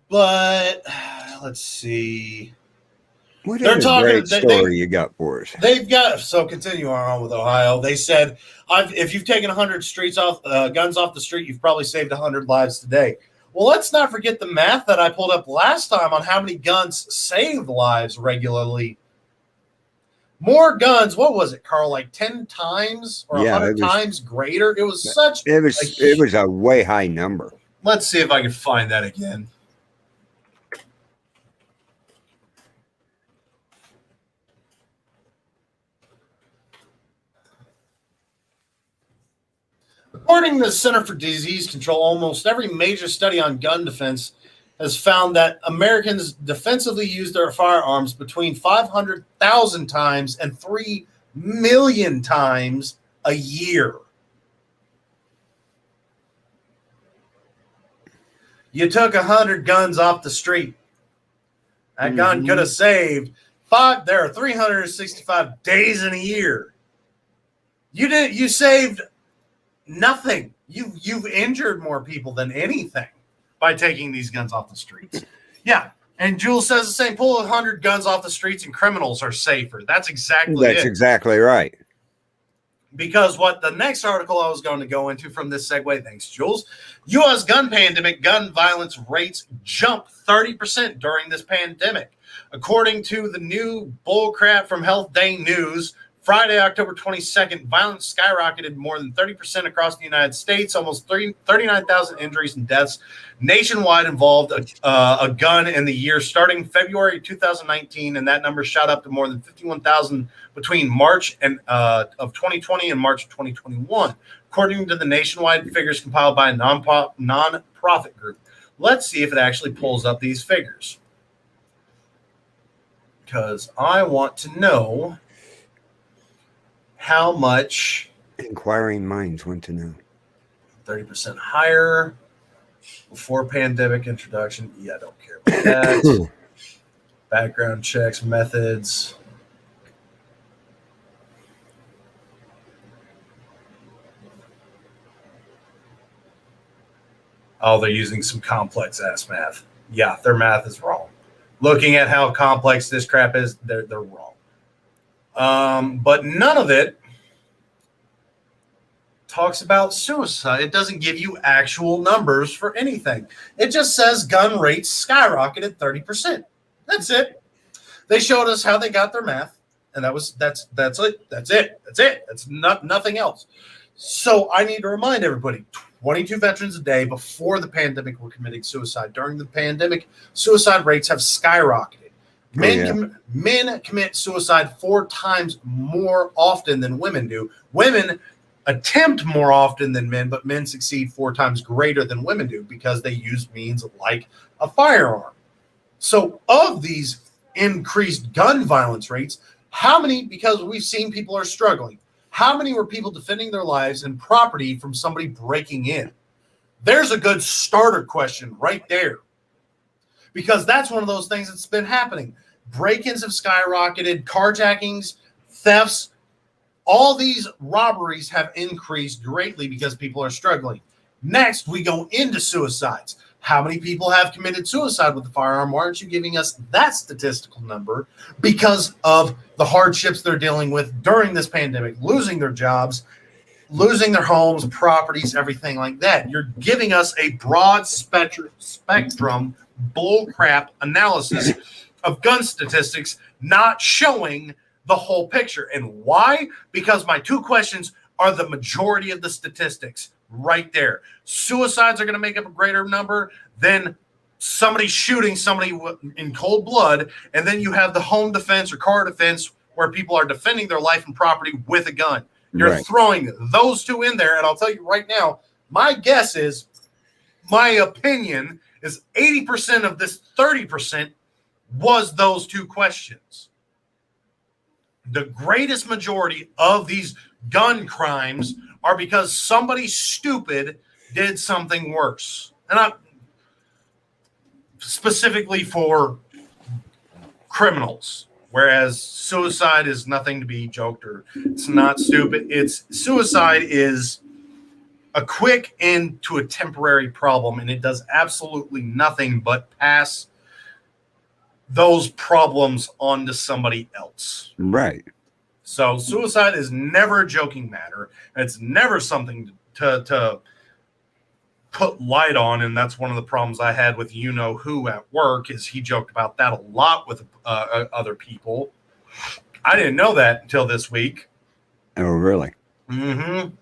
But let's see. What They're other talking. great story you got for us? They've got, so continue on with Ohio. They said, if you've taken 100 guns off the street, you've probably saved 100 lives today. Well, let's not forget the math that I pulled up last time on how many guns saved lives regularly. More guns. What was it, Carl? Like 10 times or 100 times greater? It was such. It was a way high number. Let's see if I can find that again. According to the Center for Disease Control, almost every major study on gun defense has found that Americans defensively use their firearms between 500,000 times and 3 million times a year. You took 100 guns off the street. That gun could have saved there are 365 days in a year. You saved nothing. You've injured more people than anything. by taking these guns off the streets. Yeah. And Jules says the same. Pull 100 guns off the streets and criminals are safer. That's exactly it. That's exactly right. Because what the next article I was going to go into from this segue, thanks, Jules. U.S. gun pandemic, gun violence rates jumped 30% during this pandemic. According to the new bullcrap from Health Day News, Friday, October 22nd, violence skyrocketed more than 30% across the United States, almost 39,000 injuries and deaths nationwide involved a gun in the year starting February 2019, and that number shot up to more than 51,000 between March of 2020 and March of 2021, according to the nationwide figures compiled by a non-profit group. Let's see if it actually pulls up these figures, because I want to know how much. Inquiring minds want to know. 30% higher before pandemic introduction. Yeah, I don't care about that. Background checks, methods. Oh, they're using some complex ass math. Yeah, their math is wrong. Looking at how complex this crap is, they're wrong. But none of it talks about suicide. It doesn't give you actual numbers for anything. It just says gun rates skyrocketed 30%. That's it. They showed us how they got their math, and that's it. That's nothing else. So I need to remind everybody, 22 veterans a day before the pandemic were committing suicide. During the pandemic, suicide rates have skyrocketed. Men commit suicide 4 times more often than women do. Women attempt more often than men, but men succeed 4 times greater than women do because they use means like a firearm. So of these increased gun violence rates, how many, because we've seen people are struggling, how many were people defending their lives and property from somebody breaking in? There's a good starter question right there. Because that's one of those things that's been happening. Break-ins have skyrocketed, carjackings, thefts, all these robberies have increased greatly because people are struggling. Next, we go into suicides. How many people have committed suicide with the firearm? Why aren't you giving us that statistical number? Because of the hardships they're dealing with during this pandemic, losing their jobs, losing their homes, properties, everything like that. You're giving us a broad spectrum bullcrap analysis of gun statistics, not showing the whole picture. And why? Because my 2 questions are the majority of the statistics right there. Suicides are going to make up a greater number than somebody shooting somebody in cold blood. And then you have the home defense or car defense where people are defending their life and property with a gun. You're throwing those 2 in there. And I'll tell you right now, my guess is, my opinion is 80% of this 30% was those 2 questions. The greatest majority of these gun crimes are because somebody stupid did something worse. And I'm specifically for criminals, whereas suicide is nothing to be joked, or it's not stupid. Suicide is a quick end to a temporary problem, and it does absolutely nothing but pass those problems onto somebody else. Right. So suicide is never a joking matter. It's never something to put light on, and that's one of the problems I had with who at work, is he joked about that a lot with other people. I didn't know that until this week. Oh, really? Mm-hmm.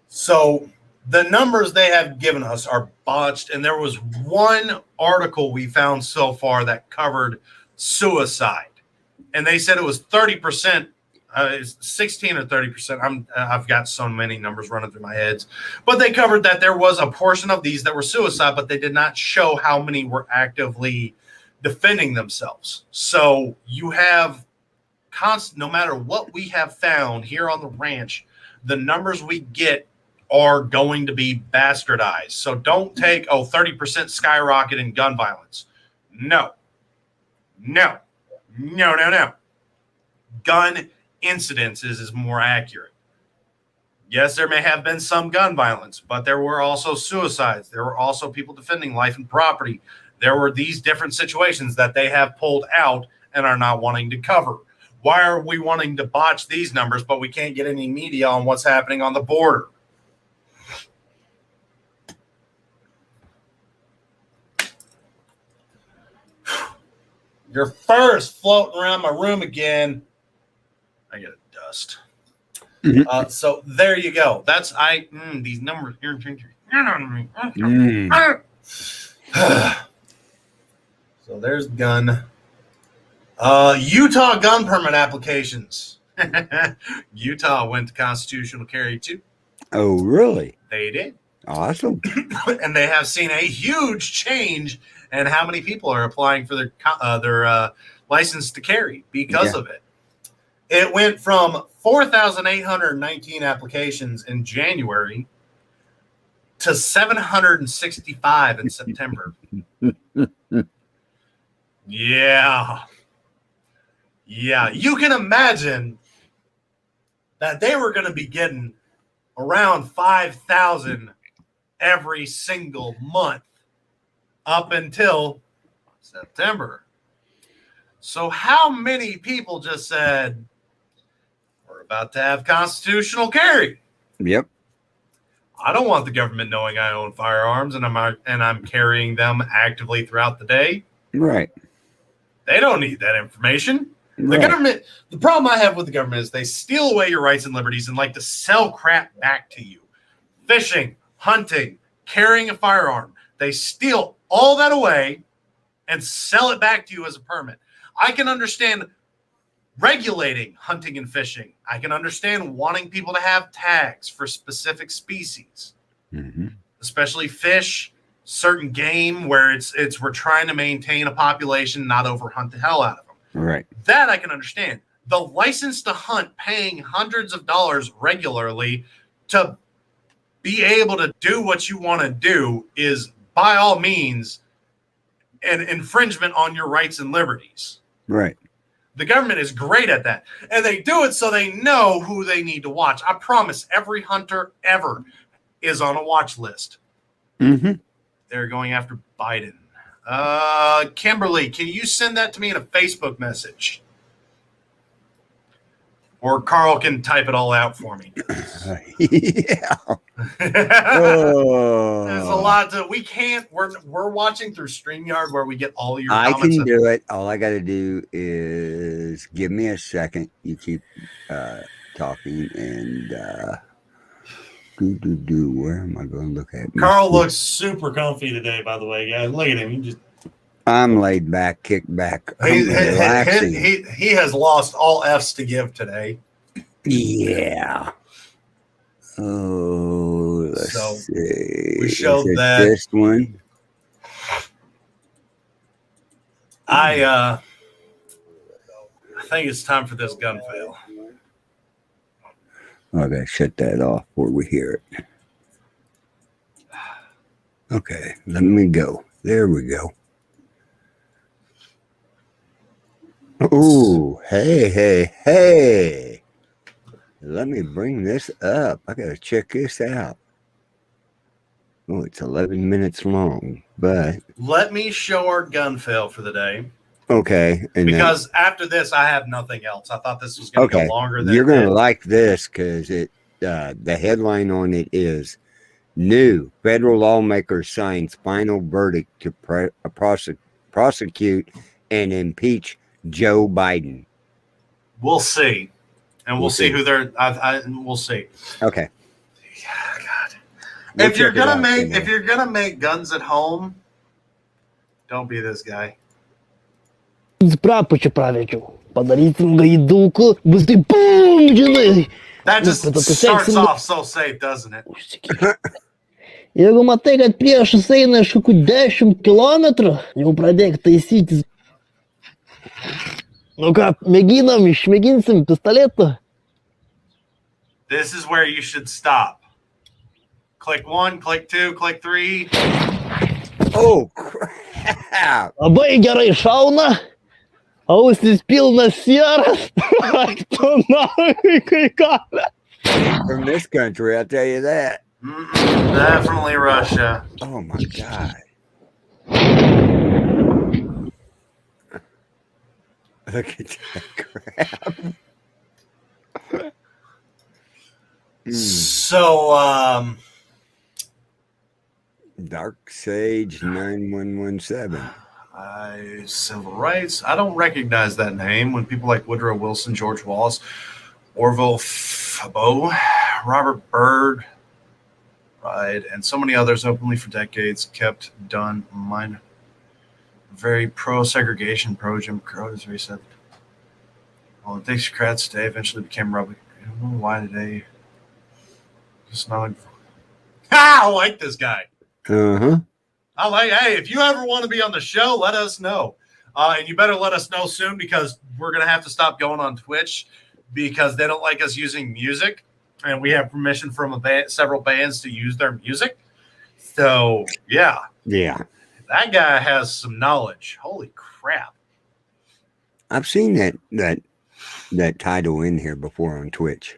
So the numbers they have given us are botched, and there was one article we found so far that covered suicide, and they said it was 30%, 16 or 30%. I've got so many numbers running through my head, but they covered that there was a portion of these that were suicide, but they did not show how many were actively defending themselves. So you have no matter what we have found here on the ranch, the numbers we get are going to be bastardized. So don't take, 30% skyrocket in gun violence. No. Gun incidences is more accurate. Yes, there may have been some gun violence, but there were also suicides. There were also people defending life and property. There were these different situations that they have pulled out and are not wanting to cover. Why are we wanting to botch these numbers, but we can't get any media on what's happening on the border? Your fur is floating around my room again. I get a dust. Mhm. So there you go. That's these numbers here. So there's gun. Utah gun permit applications. Utah went to constitutional carry too. Oh, really? They did. Awesome. And they have seen a huge change in how many people are applying for their license to carry because of it. It went from 4,819 applications in January to 765 in September. Yeah. You can imagine that they were going to be getting around 5,000 every single month up until September. So how many people just said, we're about to have constitutional carry? Yep. I don't want the government knowing I own firearms and I'm carrying them actively throughout the day. Right. They don't need that information. The government, the problem I have with the government is they steal away your rights and liberties and like to sell crap back to you. Fishing, hunting, carrying a firearm. They steal all that away and sell it back to you as a permit. I can understand regulating hunting and fishing. I can understand wanting people to have tags for specific species, especially fish, certain game where it's we're trying to maintain a population, not overhunt the hell out of them. Right. That I can understand. The license to hunt, paying hundreds of dollars regularly to be able to do what you want to do is by all means an infringement on your rights and liberties. Right. The government is great at that. And they do it so they know who they need to watch. I promise every hunter ever is on a watch list. They're going after Biden. Kimberly, can you send that to me in a Facebook message? Or Carl can type it all out for me. Yeah. There's a lot to we're watching through StreamYard where we get all your I comments. can do it. All I got to do is give me a second. You keep talking and where am I going to look at? Carl looks super comfy today, by the way, guys. Look at him. I'm laid back, kicked back. I'm relaxing. He has lost all F's to give today. Yeah. Oh, let's see. We showed Is it that. This one. I think it's time for this gun fail. Oh, I gotta shut that off before we hear it. Okay, let me go. There we go. Oh, hey. Let me bring this up. I gotta check this out. Oh, it's 11 minutes long, but Let me show our gun fail for the day. okay. And Because after this, I have nothing else. I thought this was going to go longer than you're going to it. like this because it the headline on it is new federal lawmakers signs final verdict to prosecute and impeach Joe Biden. We'll see. And we'll see who they're we'll see. Okay. Yeah, God. We'll If you're check it gonna out, make guns at home, don't be this guy. Прапочу правичу. Подарите им гайдуку, быстрей бум, джины. That just Ну, starts off so safe, doesn't it? Jeigu matai, kad priešas eina iš kokių 10 kilometrų, jau pradėk taisytis. Nu ką, išmėginsim pistoletą. This is where you should stop. Click 1, click 2, click 3. Oh, crap. Labai gerai šauna. Ausis pilnas sieras. Ak tu nahui, kai ką. from this country, I'll tell you that. Definitely Russia. Oh my God. Look at that crap. So, Dark Sage 9117. Civil rights. I don't recognize that name when people like Woodrow Wilson, George Wallace, Orville Fabeau, Robert Byrd, Pride, and so many others openly for decades kept done mine. Very pro-segregation, pro-Jim Crow, as we said. Well, the Dixiecrats today eventually became Republican. I don't know why today. Just not. I like this guy. Uh-huh. Hey, if you ever want to be on the show, let us know. And you better let us know soon because we're going to have to stop going on Twitch because they don't like us using music. And we have permission from several bands to use their music. So, yeah. Yeah. That guy has some knowledge. Holy crap. I've seen that title in here before on Twitch.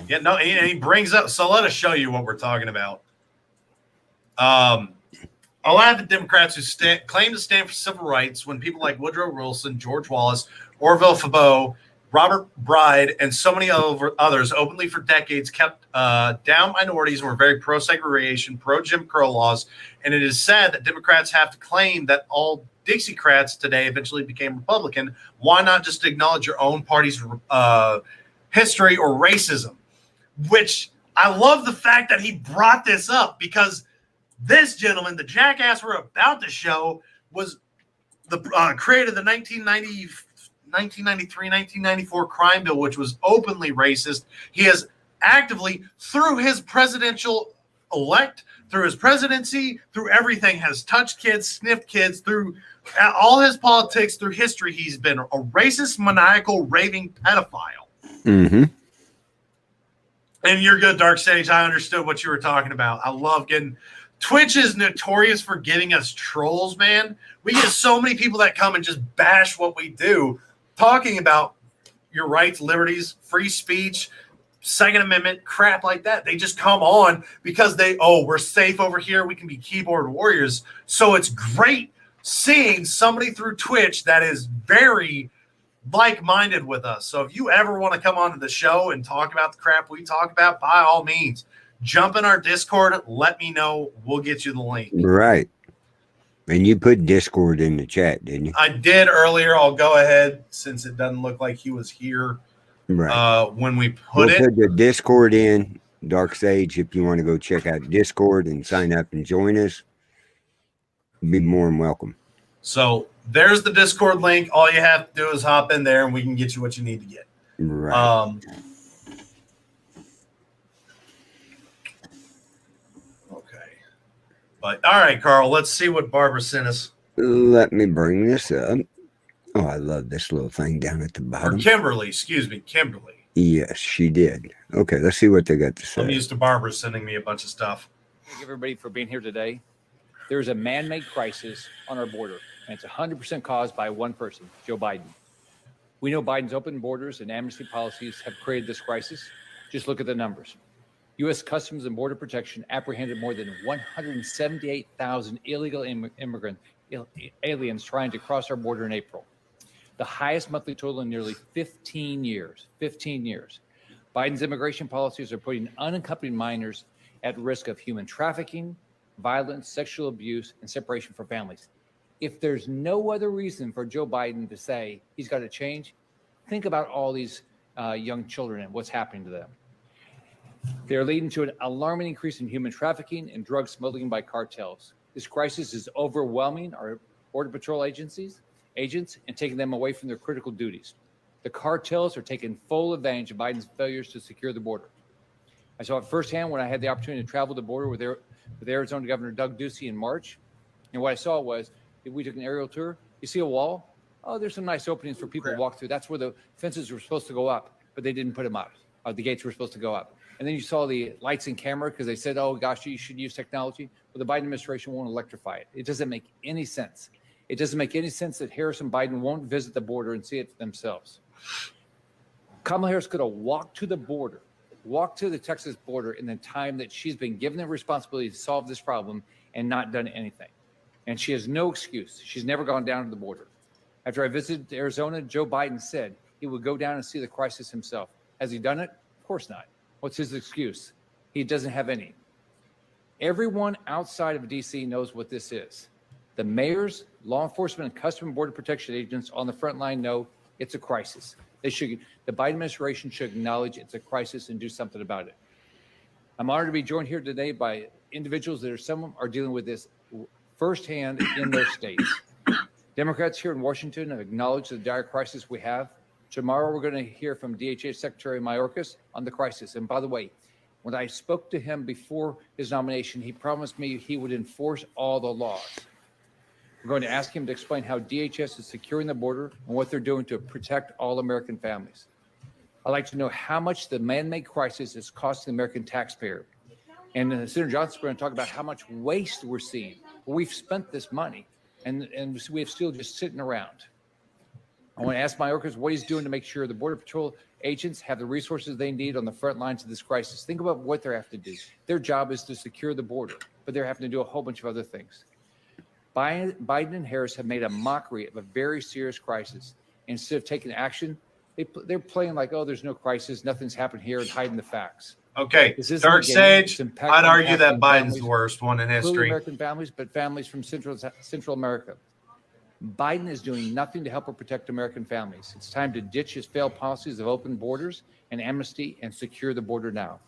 Yeah, no, and he brings up, so let us show you what we're talking about. A lot of the Democrats who claim to stand for civil rights when people like Woodrow Wilson, George Wallace, Orville Fabeau, Robert Bride, and so many others openly for decades kept down minorities and were very pro-segregation, pro-Jim Crow laws. And it is sad that Democrats have to claim that all Dixiecrats today eventually became Republican. Why not just acknowledge your own party's history or racism? Which I love the fact that he brought this up because this gentleman, the jackass we're about to show, was the created the 1993-1994 crime bill, which was openly racist. He has actively, through his presidential elect, through his presidency, through everything, has touched kids, sniffed kids, through all his politics, through history. He's been a racist, maniacal, raving pedophile. Mm-hmm. And you're good, Dark Sage. I understood what you were talking about. I love getting... Twitch is notorious for getting us trolls, man. We get so many people that come and just bash what we do, talking about your rights, liberties, free speech, Second Amendment, crap like that. They just come on because we're safe over here. We can be keyboard warriors. So it's great seeing somebody through Twitch that is very like-minded with us. So if you ever want to come onto the show and talk about the crap we talk about, by all means, jump in our Discord. Let me know. We'll get you the link. Right. And you put Discord in the chat, didn't you? I did earlier. I'll go ahead since it doesn't look like he was here when we put it. Put the Discord in, Dark Sage, if you want to go check out Discord and sign up and join us. Be more than welcome. So there's the Discord link. All you have to do is hop in there and we can get you what you need to get. Right. But all right, Carl, let's see what Barbara sent us. Let me bring this up. Oh, I love this little thing down at the bottom. Or Kimberly, excuse me, Kimberly. Yes, she did. Okay, let's see what they got to say. I'm used to Barbara sending me a bunch of stuff. Thank everybody for being here today. There's a man-made crisis on our border, and it's 100% caused by one person, Joe Biden. We know Biden's open borders and amnesty policies have created this crisis. Just look at the numbers. U.S. Customs and Border Protection apprehended more than 178,000 illegal aliens trying to cross our border in April. The highest monthly total in nearly 15 years. 15 years. Biden's immigration policies are putting unaccompanied minors at risk of human trafficking, violence, sexual abuse, and separation from families. If there's no other reason for Joe Biden to say he's got to change, think about all these young children and what's happening to them. They're leading to an alarming increase in human trafficking and drug smuggling by cartels. This crisis is overwhelming our Border Patrol agents, and taking them away from their critical duties. The cartels are taking full advantage of Biden's failures to secure the border. I saw it firsthand when I had the opportunity to travel the border with Arizona Governor Doug Ducey in March. And what I saw was, if we took an aerial tour, you see a wall. Oh, there's some nice openings for people to walk through. That's where the fences were supposed to go up, but they didn't put them up. The gates were supposed to go up. And then you saw the lights and camera because they said, oh, gosh, you should use technology. Well, the Biden administration won't electrify it. It doesn't make any sense. It doesn't make any sense that Harris and Biden won't visit the border and see it for themselves. Kamala Harris could have walked to the Texas border in the time that she's been given the responsibility to solve this problem and not done anything. And she has no excuse. She's never gone down to the border. After I visited Arizona, Joe Biden said he would go down and see the crisis himself. Has he done it? Of course not. What's his excuse? He doesn't have any. Everyone outside of D.C. knows what this is. The mayors, law enforcement, and Customs and Border Protection agents on the front line know it's a crisis. The Biden administration should acknowledge it's a crisis and do something about it. I'm honored to be joined here today by individuals that some are dealing with this firsthand in their states. Democrats here in Washington have acknowledged the dire crisis we have. Tomorrow, we're going to hear from DHS Secretary Mayorkas on the crisis. And by the way, when I spoke to him before his nomination, he promised me he would enforce all the laws. We're going to ask him to explain how DHS is securing the border and what they're doing to protect all American families. I'd like to know how much the man-made crisis is costing the American taxpayer. And Senator Johnson's going to talk about how much waste we're seeing. We've spent this money, and we have still just sitting around. I want to ask Mayorkas what he's doing to make sure the Border Patrol agents have the resources they need on the front lines of this crisis. Think about what they have to do. Their job is to secure the border, but they're having to do a whole bunch of other things. Biden and Harris have made a mockery of a very serious crisis. Instead of taking action, they're playing like, oh, there's no crisis, nothing's happened here, and hiding the facts. Okay, This isn't Dark a game. Sage, It's I'd argue that impacting Biden's families, the worst one in including history. American families, but families from Central America. Biden is doing nothing to help or protect American families. It's time to ditch his failed policies of open borders and amnesty and secure the border now.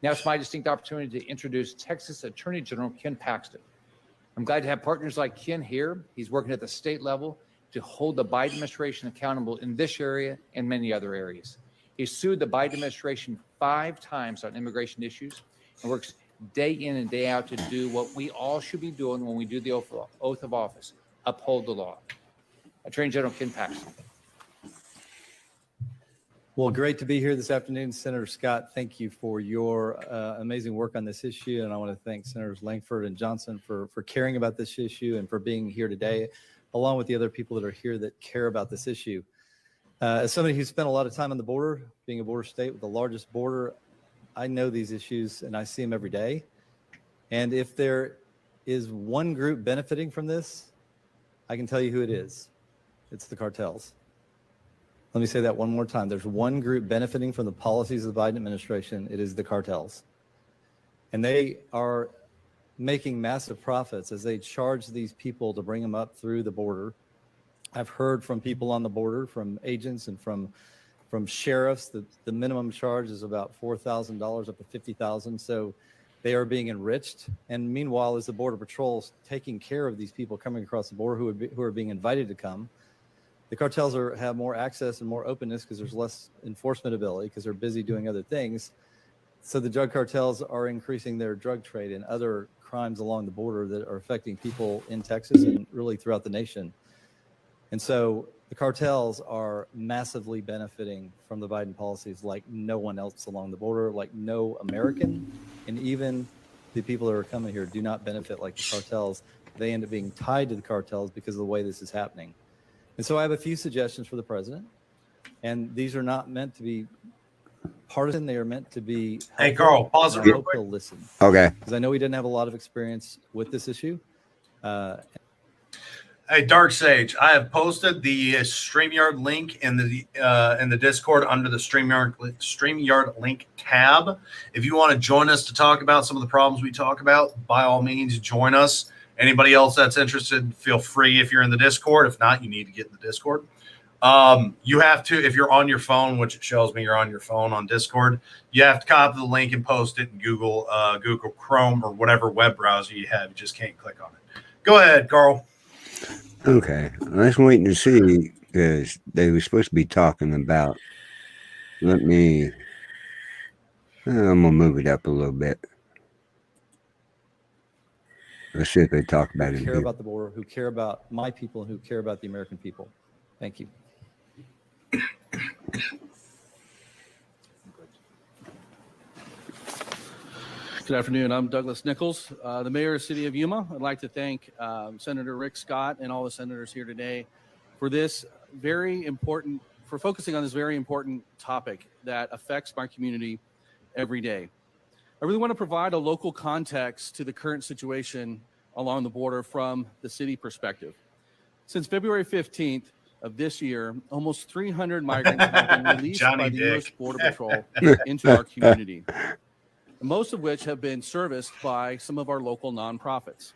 Now it's my distinct opportunity to introduce Texas Attorney General Ken Paxton. I'm glad to have partners like Ken here. He's working at the state level to hold the Biden administration accountable in this area and many other areas. He sued the Biden administration 5 times on immigration issues and works day in and day out to do what we all should be doing when we do the oath of office, uphold the law. Attorney General Ken Paxton. Well, great to be here this afternoon. Senator Scott, thank you for your amazing work on this issue. And I want to thank Senators Langford and Johnson for caring about this issue and for being here today, along with the other people that are here that care about this issue. As somebody who spent a lot of time on the border, being a border state with the largest border, I know these issues and I see them every day. And if there is one group benefiting from this, I can tell you who it is. It's the cartels. Let me say that one more time. There's one group benefiting from the policies of the Biden administration. It is the cartels. And they are making massive profits as they charge these people to bring them up through the border. I've heard from people on the border, from agents and from sheriffs, that the minimum charge is about $4,000 up to $50,000. So they are being enriched. And meanwhile, as the Border Patrol's taking care of these people coming across the border who are being invited to come, the cartels have more access and more openness because there's less enforcement ability because they're busy doing other things. So the drug cartels are increasing their drug trade and other crimes along the border that are affecting people in Texas and really throughout the nation. And so the cartels are massively benefiting from the Biden policies like no one else along the border, like no American, and even the people that are coming here do not benefit like the cartels. They end up being tied to the cartels because of the way this is happening. And so I have a few suggestions for the president, and these are not meant to be partisan. They are meant to be helpful. Hey, Carl, pause it I real hope quick. he'll listen. Okay. Because I know he didn't have a lot of experience with this issue. Hey, Dark Sage, I have posted the StreamYard link in the Discord under the StreamYard link tab. If you want to join us to talk about some of the problems we talk about, by all means, join us. Anybody else that's interested, feel free if you're in the Discord. If not, you need to get in the Discord. You have to, if you're on your phone, which it shows me you're on your phone on Discord, you have to copy the link and post it in Google Chrome or whatever web browser you have. You just can't click on it. Go ahead, Carl. Okay. I was waiting to see because they were supposed to be talking about. I'm going to move it up a little bit. Let's see if they talk about it. Who care about the border, who care about my people, and who care about the American people. Thank you. Good afternoon. I'm Douglas Nichols, the mayor of the city of Yuma. I'd like to thank Senator Rick Scott and all the senators here today for this very important for focusing on this very important topic that affects my community every day. I really want to provide a local context to the current situation along the border from the city perspective. Since February 15th of this year, almost 300 migrants have been released Johnny by the Dick. U.S. Border Patrol into our community, most of which have been serviced by some of our local nonprofits.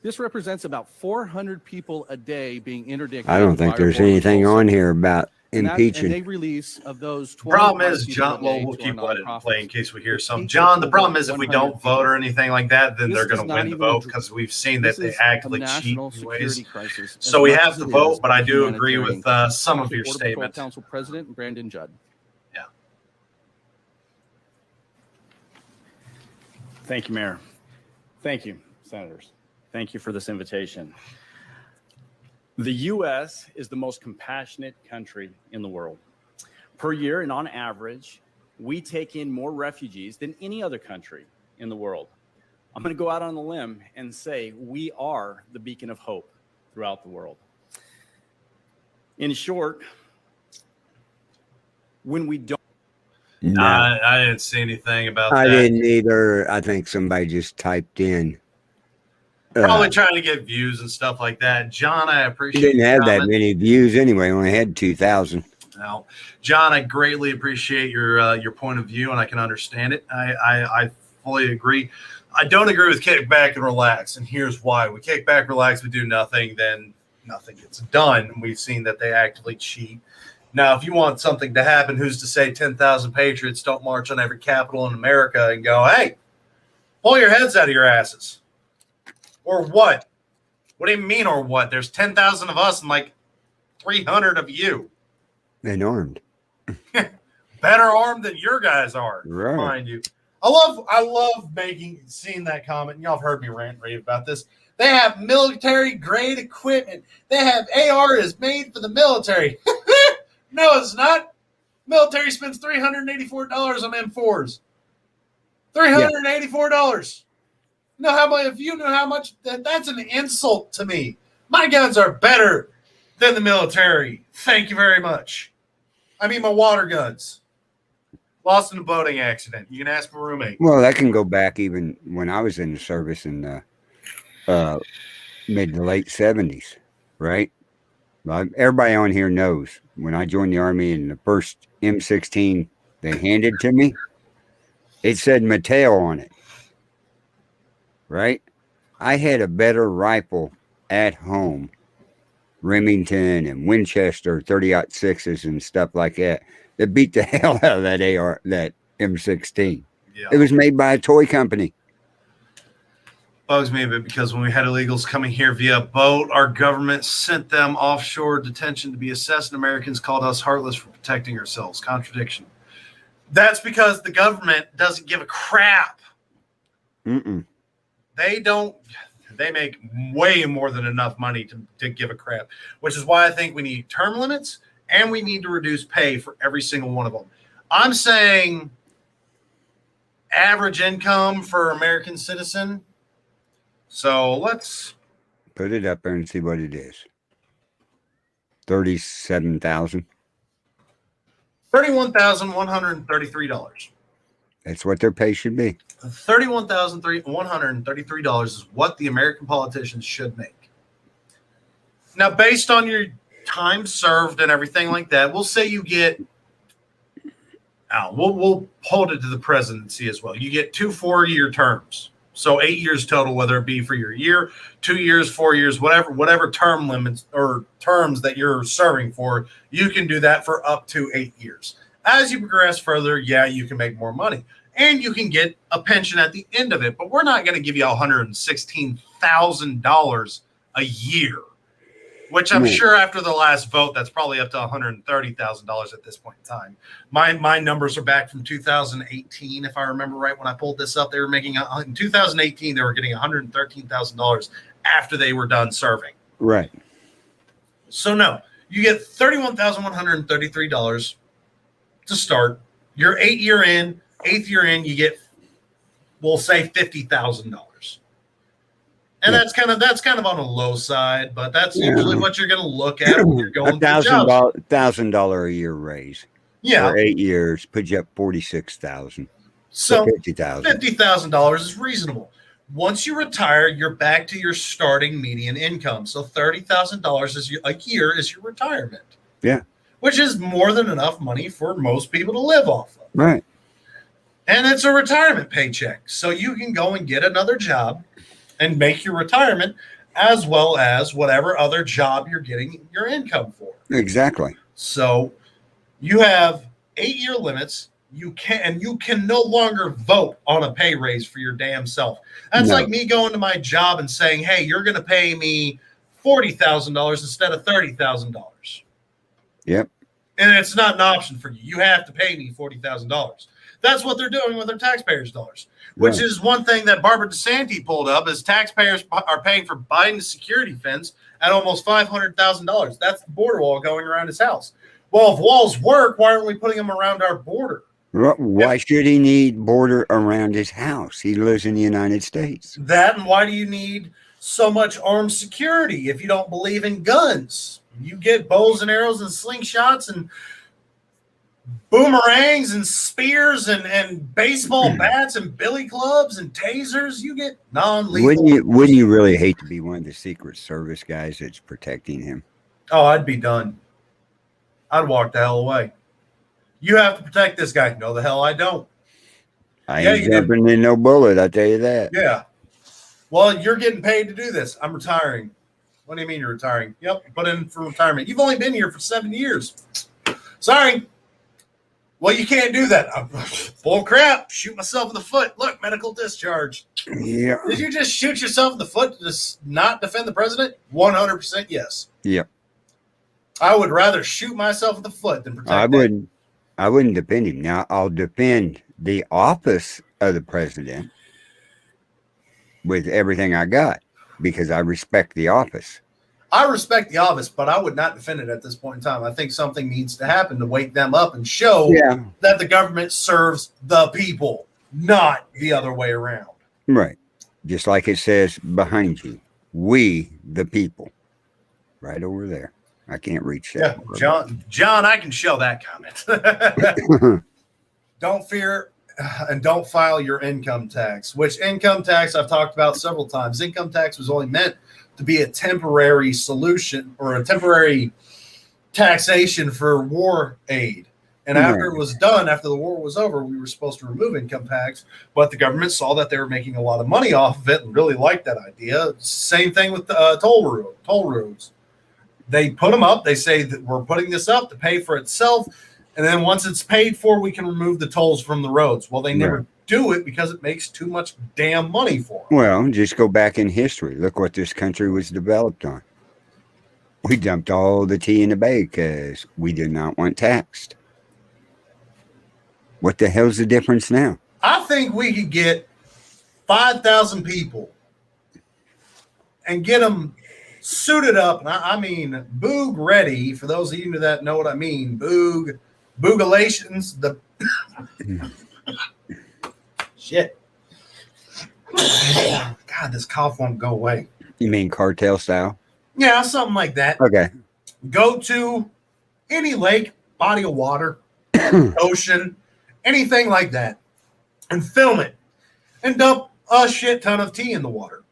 This represents about 400 people a day being interdicted. I don't think by our there's Border anything Patrol on system. here about And they impeaching. release of those 12 Problem is, people John. a day Well, we'll to our keep letting it nonprofits. play in case we hear It some. takes John, up the to problem is if we 100 don't vote or anything like that, then This they're is going to not win the even a vote dr- because we've seen This that they is actively a cheat national anyways. security crisis. as So we much have as to it vote, is but I a do agree with humanitarian. some of your Border Patrol statements. Council President Brandon Judd. Thank you, Mayor. Thank you, Senators. Thank you for this invitation. The U.S. is the most compassionate country in the world. Per year and on average, we take in more refugees than any other country in the world. I'm going to go out on a limb and say we are the beacon of hope throughout the world. In short, when we don't No, I didn't see anything about I that. didn't either. I think somebody just typed in. Probably trying to get views and stuff like that. John, I He appreciate didn't your have that comment. many views anyway. Only had 2,000. Now, John, I greatly appreciate your point of view, and I can understand it. I fully agree. I don't agree with kick back and relax, and here's why. We kick back, relax, we do nothing, then nothing gets done. We've seen that they actively cheat. Now, if you want something to happen, who's to say 10,000 patriots don't march on every capital in America and go, hey, pull your heads out of your asses? Or what? What do you mean, or what? There's 10,000 of us and like 300 of you. And armed. Better armed than your guys are, Right. mind you. I love seeing that comment. Y'all have heard me rant and rave about this. They have military grade equipment. They have AR is made for the military. No, it's not. Military spends $384 on M4s. $384. Know how much? If you know how much, that's an insult to me. My guns are better than the military. Thank you very much. I mean, my water guns. Lost in a boating accident. You can ask my roommate. Well, that can go back even when I was in the service in the mid to late 70s, right? Well, everybody on here knows when I joined the Army and the first M16 they handed to me, it said Mateo on it, right? I had a better rifle at home, Remington and Winchester 30-06s and stuff like that beat the hell out of that AR, that M16. Yeah. It was made by a toy company. Bugs me a bit because when we had illegals coming here via boat, our government sent them offshore detention to be assessed, and Americans called us heartless for protecting ourselves. Contradiction. That's because the government doesn't give a crap. Mm-mm. They make way more than enough money to give a crap, which is why I think we need term limits and we need to reduce pay for every single one of them. I'm saying average income for American citizen. So let's Put it up there and see what it is. 37,000. $31,133. That's what their pay should be. $31,133 is what the American politicians should make. Now, based on your time served and everything like that, we'll say you get, we'll hold it to the presidency as well. You get 2 4-year terms. So 8 years total, whether it be for your year, 2 years, 4 years, whatever term limits or terms that you're serving for, you can do that for up to 8 years. As you progress further, yeah, you can make more money. And you can get a pension at the end of it. But we're not going to give you $116,000 a year, which I'm sure after the last vote, that's probably up to $130,000 at this point in time. My numbers are back from 2018, if I remember right. When I pulled this up, they were making in 2018, they were getting $113,000 after they were done serving. Right. So no, you get $31,133 to start. Your 8th year in, you get, we'll say $50,000. And Yeah. that's kind of on the low side, but that's Yeah. usually what you're going to look at when you're A going through jobs. $1,000 a year raise Yeah. for 8 years puts you up 46,000. So 50,000. $50,000 is reasonable. Once you retire, you're back to your starting median income. So $30,000 a year is your retirement. Yeah. Which is more than enough money for most people to live off of. Right. And it's a retirement paycheck. So you can go and get another job and make your retirement as well as whatever other job you're getting your income for. Exactly. So you have 8-year limits. You can no longer vote on a pay raise for your damn self. That's No. like me going to my job and saying, hey, you're going to pay me $40,000 instead of $30,000. Yep. And it's not an option for you. You have to pay me $40,000. That's what they're doing with their taxpayers' dollars, which Right. is one thing that Barbara DeSantis pulled up is taxpayers are paying for Biden's security fence at almost $500,000. That's the border wall going around his house. Well, if walls work, why aren't we putting them around our border? Why should he need border around his house? He lives in the United States. That, and why do you need so much armed security if you don't believe in guns? You get bows and arrows and slingshots and boomerangs and spears and baseball bats and billy clubs and tasers. You get non-lethal. Wouldn't you really hate to be one of the Secret Service guys that's protecting him? Oh, I'd be done. I'd walk the hell away. You have to protect this guy. No, the hell I don't. I Yeah, ain't you jumping in no bullet, I tell you that. Yeah. Well, you're getting paid to do this. I'm retiring. What do you mean you're retiring? Yep, put in for retirement. You've only been here for 7 years. Sorry. Well, you can't do that. Bull crap. Shoot myself in the foot. Look, medical discharge. Yeah. Did you just shoot yourself in the foot to just not defend the president? 100% yes. Yep. I would rather shoot myself in the foot than protect I wouldn't defend him. Now I'll defend the office of the president with everything I got because I respect the office. I respect the office, but I would not defend it at this point in time. I think something needs to happen to wake them up and show that the government serves the people, not the other way around. Right. Just like it says behind you, we the people. Right over there. I can't reach that. Yeah, John, I can show that comment. Don't fear and don't file your income tax, which income tax I've talked about several times. Income tax was only meant to be a temporary solution or a temporary taxation for war aid. And after it was done, after the war was over, we were supposed to remove income tax, but the government saw that they were making a lot of money off of it and really liked that idea. Same thing with toll roads. They put them up. They say that we're putting this up to pay for itself. And then once it's paid for, we can remove the tolls from the roads. Well, they never do it because it makes too much damn money for them. Well, just go back in history. Look what this country was developed on. We dumped all the tea in the bay because we did not want taxed. What the hell's the difference now? I think we could get 5,000 people and get them suited up. And I mean, boog ready. For those of you that know what I mean, boogalations. Shit. God, this cough won't go away. You mean cartel style? Yeah, something like that. Okay. Go to any lake, body of water, ocean, anything like that, and film it and dump a shit ton of tea in the water.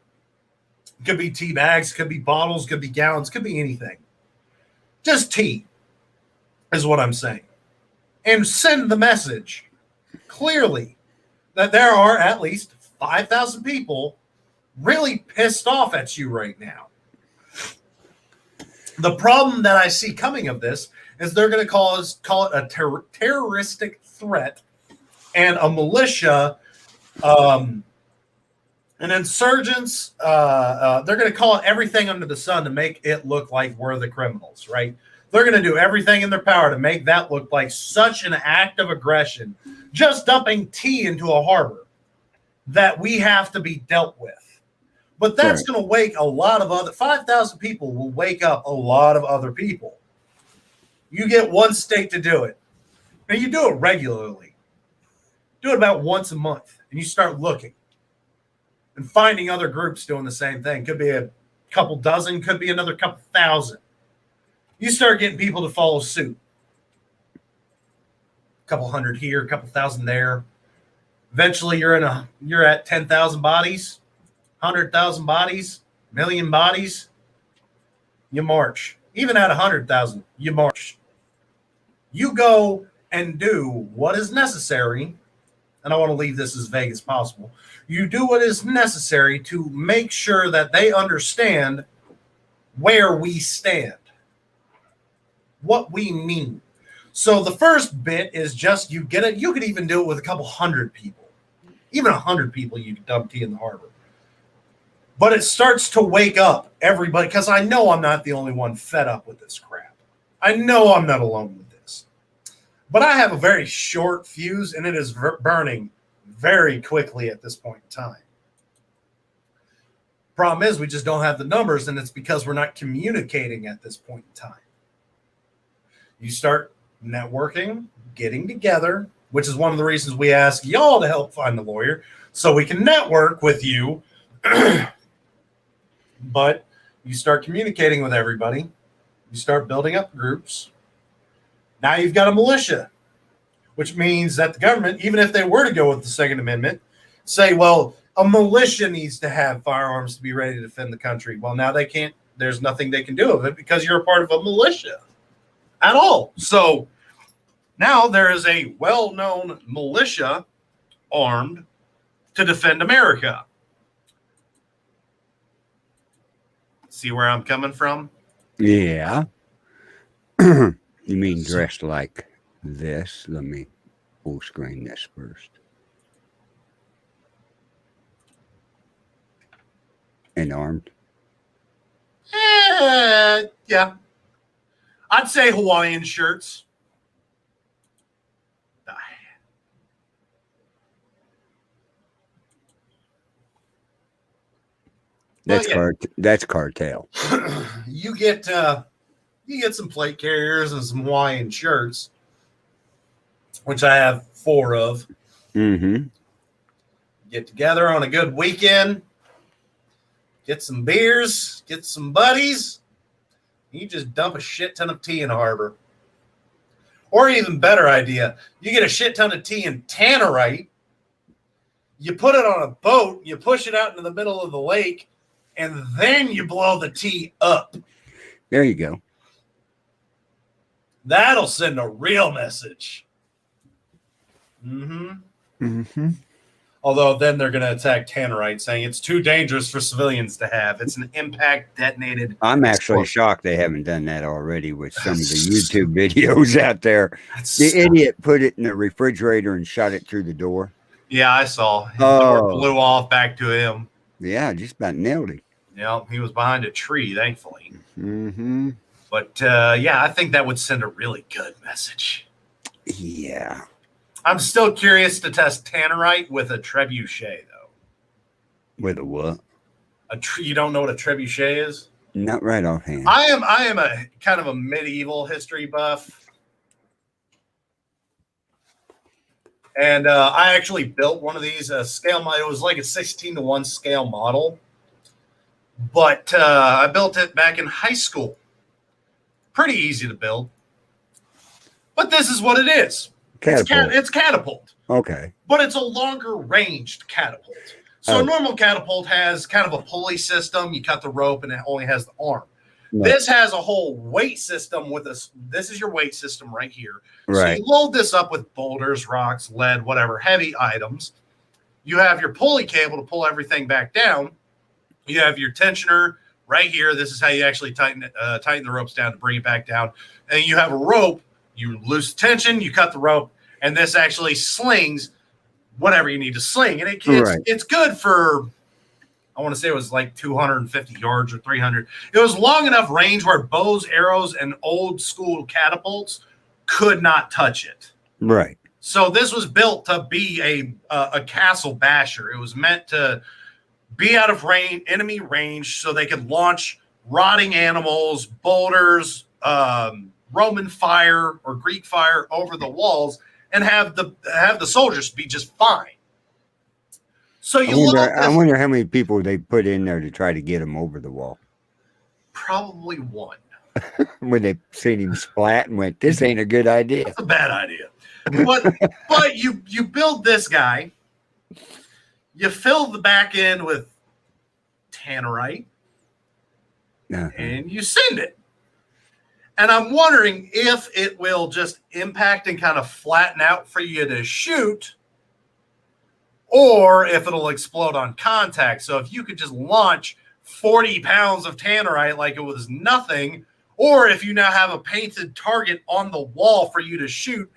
It could be tea bags, could be bottles, could be gallons, could be anything. Just tea is what I'm saying. And send the message clearly that there are at least 5,000 people really pissed off at you right now. The problem that I see coming of this is they're going to call it a terroristic threat and a militia, an insurgents. They're going to call it everything under the sun to make it look like we're the criminals, right? They're going to do everything in their power to make that look like such an act of aggression, just dumping tea into a harbor, that we have to be dealt with. But that's going to wake a lot of other 5,000 people will wake up a lot of other people. You get one state to do it, and you do it regularly. Do it about once a month, and you start looking. and finding other groups doing the same thing. Could be a couple dozen, could be another couple thousand. You start getting people to follow suit. A couple hundred here, a couple thousand there. Eventually, you're at 10,000 bodies, 100,000 bodies, million bodies. You march. Even at 100,000, you march. You go and do what is necessary, and I want to leave this as vague as possible. You do what is necessary to make sure that they understand where we stand, what we mean. So the first bit is just you get it. You could even do it with a couple hundred people. Even 100 people, you could dump tea in the harbor. But it starts to wake up everybody, because I know I'm not the only one fed up with this crap. I know I'm not alone with this. But I have a very short fuse, and it is burning very quickly at this point in time. Problem is, we just don't have the numbers, and it's because we're not communicating at this point in time. You start networking, getting together, which is one of the reasons we ask y'all to help find the lawyer, so we can network with you. But you start communicating with everybody. You start building up groups. Now you've got a militia, which means that the government, even if they were to go with the Second Amendment, say, well, a militia needs to have firearms to be ready to defend the country. Well, now they can't. There's nothing they can do of it because you're a part of a militia at all. So now there is a well-known militia armed to defend America. See where I'm coming from? Yeah. You mean dressed like this? Let me full screen this first. And armed? Yeah. I'd say Hawaiian shirts. That's Well, that's cartel. You get some plate carriers and some Hawaiian shirts, which I have 4 of. Mm-hmm. Get together on a good weekend, get some beers, get some buddies. You just dump a shit ton of tea in the harbor. Or even better idea, you get a shit ton of tea in tannerite, you put it on a boat, you push it out into the middle of the lake, and then you blow the tea up. There you go. That'll send a real message. Although then they're going to attack tannerite, saying it's too dangerous for civilians to have. It's an impact detonated. I'm actually shocked they haven't done that already with some of the YouTube videos out there. The idiot put it in the refrigerator and shot it through the door. Yeah, I saw. The door blew off back to him. Yeah, just about nailed him. Yeah, he was behind a tree, thankfully. Mm-hmm. But yeah, I think that would send a really good message. Yeah. I'm still curious to test tannerite with a trebuchet, though. With a what? You don't know what a trebuchet is? Not right offhand. I am a kind of a medieval history buff. And I actually built one of these scale model. It was like a 16:1 scale model. But I built it back in high school. Pretty easy to build. But this is what it is. Catapult. It's catapult. Okay. But it's a longer ranged catapult. So a normal catapult has kind of a pulley system. You cut the rope and it only has the arm. Right. This has a whole weight system with this. This is your weight system right here. Right. So you load this up with boulders, rocks, lead, whatever, heavy items. You have your pulley cable to pull everything back down. You have your tensioner right here. This is how you actually tighten the ropes down to bring it back down. And you have a rope. You lose tension, you cut the rope, and this actually slings whatever you need to sling. And it's good for, I want to say it was like 250 yards or 300. It was long enough range where bows, arrows, and old school catapults could not touch it. Right. So this was built to be a castle basher. It was meant to be out of enemy range so they could launch rotting animals, boulders, Roman fire or Greek fire over the walls and have the soldiers be just fine. So I you load wonder, I this, wonder how many people they put in there to try to get him over the wall. probably one. When they seen him splat and went, this ain't a good idea. That's a bad idea. But you build this guy, you fill the back end with tannerite, Uh-huh. and you send it. And I'm wondering if it will just impact and kind of flatten out for you to shoot, or if it'll explode on contact. So if you could just launch 40 pounds of tannerite like it was nothing, or if you now have a painted target on the wall for you to shoot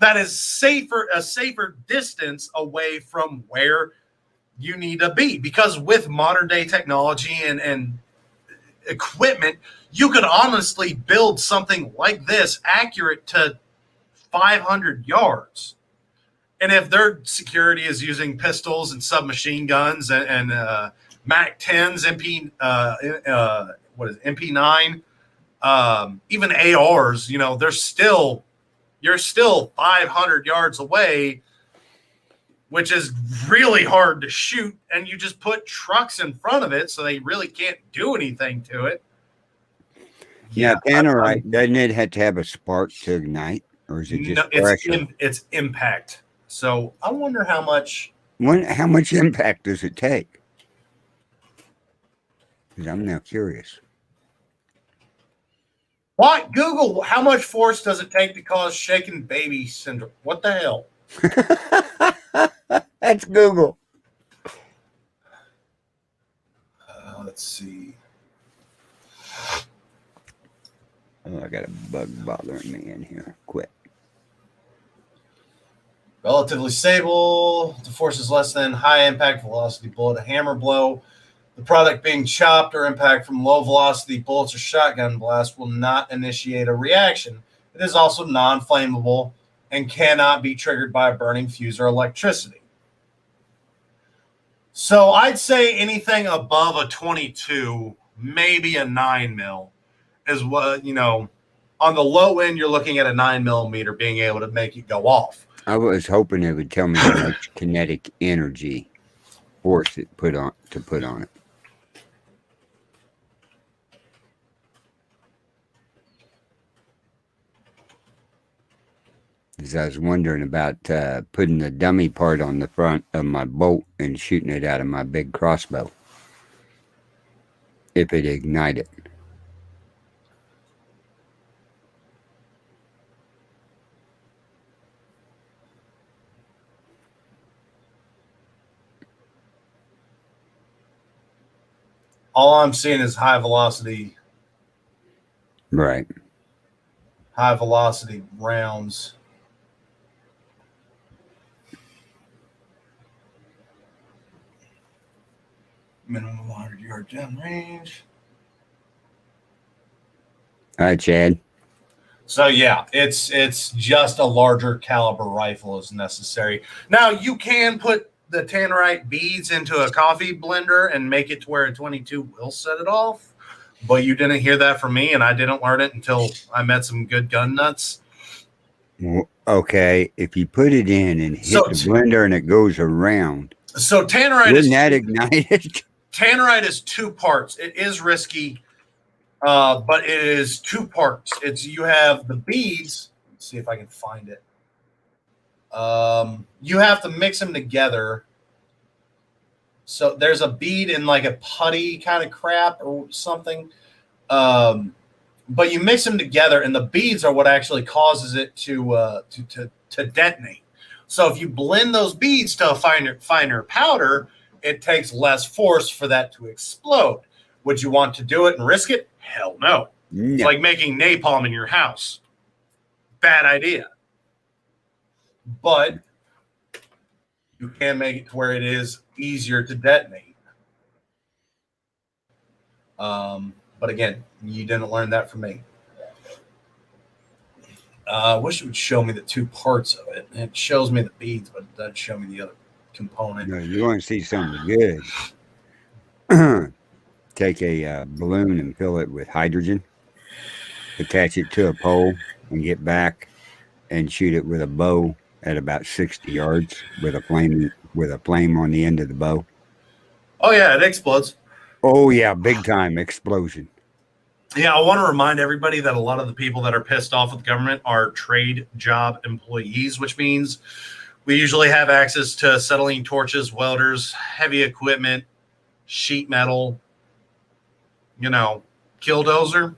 that is a safer distance away from where you need to be. Because with modern day technology and equipment, you could honestly build something like this accurate to 500 yards. And if their security is using pistols and submachine guns and Mac 10s, MP9, even ARs, you're still 500 yards away, which is really hard to shoot. And you just put trucks in front of it, so they really can't do anything to it. Yeah, tannerite, doesn't it have to have a spark to ignite? Or is it just pressure? It's impact. So I wonder how much. How much impact does it take? 'Cause I'm now curious. What? Google, how much force does it take to cause shaken baby syndrome? What the hell? That's Google. Let's see. Oh, I got a bug bothering me in here. Quit. Relatively stable. The force is less than high impact velocity bullet, a hammer blow. The product being chopped or impact from low velocity bullets or shotgun blast will not initiate a reaction. It is also non-flammable and cannot be triggered by a burning fuse or electricity. So I'd say anything above a 22, maybe a 9mm is what, on the low end, you're looking at a 9mm being able to make it go off. I was hoping it would tell me how much kinetic energy force it put on it. Because I was wondering about putting the dummy part on the front of my bolt and shooting it out of my big crossbow. If it ignited. All I'm seeing is high velocity Right. rounds. Minimum 100 yard down range. All right, Chad. So yeah, it's just a larger caliber rifle is necessary. Now you can put the tannerite beads into a coffee blender and make it to where a 22 will set it off, but you didn't hear that from me, and I didn't learn it until I met some good gun nuts. Well, okay, if you put it in and hit So the blender and it goes around, So tannerite wouldn't that ignite it? Tannerite is two parts. It is risky, but it is two parts. You have the beads. Let's see if I can find it. You have to mix them together. So there's a bead in like a putty kind of crap or something. But you mix them together, and the beads are what actually causes it to detonate. So if you blend those beads to a finer powder, it takes less force for that to explode. Would you want to do it and risk it? Hell no. No. It's like making napalm in your house. Bad idea. But you can make it to where it is easier to detonate. But again, you didn't learn that from me. I wish it would show me the two parts of it. It shows me the beads, but it doesn't show me the other component. No, you want to see something good. Take a balloon and fill it with hydrogen, attach it to a pole, and get back and shoot it with a bow at about 60 yards with a flame on the end of the bow. Oh yeah, it explodes. Oh yeah, big time explosion. Yeah, I want to remind everybody that a lot of the people that are pissed off with the government are trade job employees, which means we usually have access to acetylene torches, welders, heavy equipment, sheet metal, killdozer.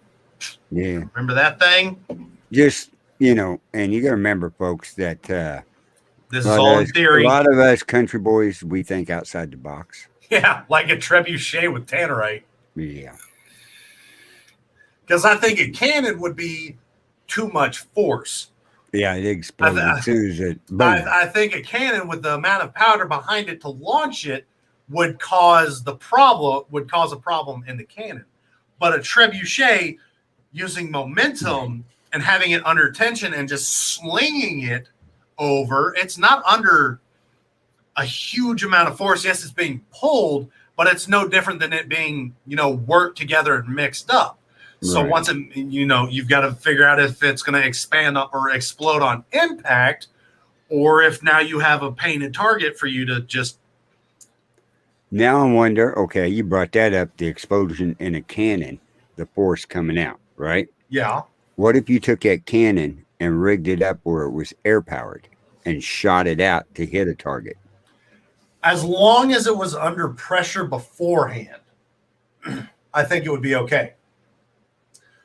Yeah. Remember that thing? Just, and you got to remember, folks, that This is all in theory. A lot of us country boys, we think outside the box. Yeah, like a trebuchet with tannerite. Yeah. Because I think a cannon would be too much force. Yeah, it explodes as soon as it. I think a cannon with the amount of powder behind it to launch it would cause a problem in the cannon. But a trebuchet using momentum and having it under tension and just slinging it over, it's not under a huge amount of force. Yes, it's being pulled, but it's no different than it being, worked together and mixed up. So Right. once it, you've got to figure out if it's going to expand or explode on impact, or if now you have a painted target for you to just. Now I wonder, okay, you brought that up, the explosion in a cannon, the force coming out, right? Yeah. What if you took that cannon and rigged it up where it was air powered and shot it out to hit a target? As long as it was under pressure beforehand, I think it would be okay.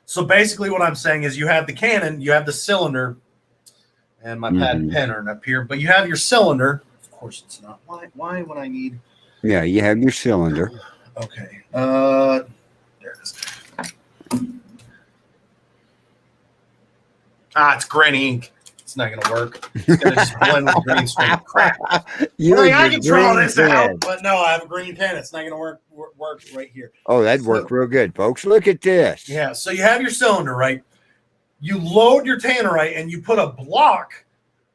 So basically what I'm saying is you have the cannon, you have the cylinder, and my pad and pen aren't up here, but you have your cylinder. Of course it's not. Why would I need? Yeah, you have your cylinder. Okay. There it is. It's green ink. It's not going to work. It's going to just blend with green screen. Crap. I can draw this out, but no, I have a green pen. It's not going to work right here. Oh, that'd work real good, folks. Look at this. Yeah, so you have your cylinder, right? You load your tannerite and you put a block,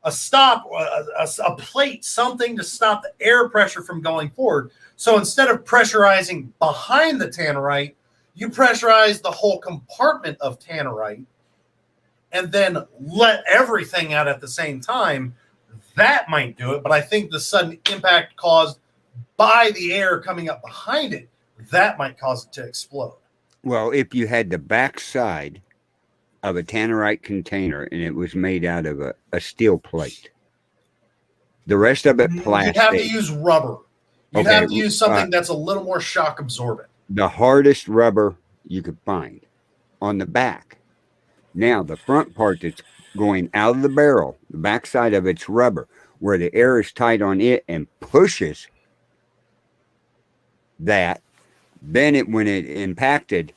a stop, a plate, something to stop the air pressure from going forward. So instead of pressurizing behind the tannerite, you pressurize the whole compartment of tannerite and then let everything out at the same time. That might do it, but I think the sudden impact caused by the air coming up behind it, that might cause it to explode. Well, if you had the backside of a tannerite container and it was made out of a steel plate, the rest of it plastic. You'd have to use rubber. You'd Okay, have to use something that's a little more shock absorbent. The hardest rubber you could find on the back. Now, the front part that's going out of the barrel, the backside of it's rubber, where the air is tight on it and pushes that. Then when it impacted,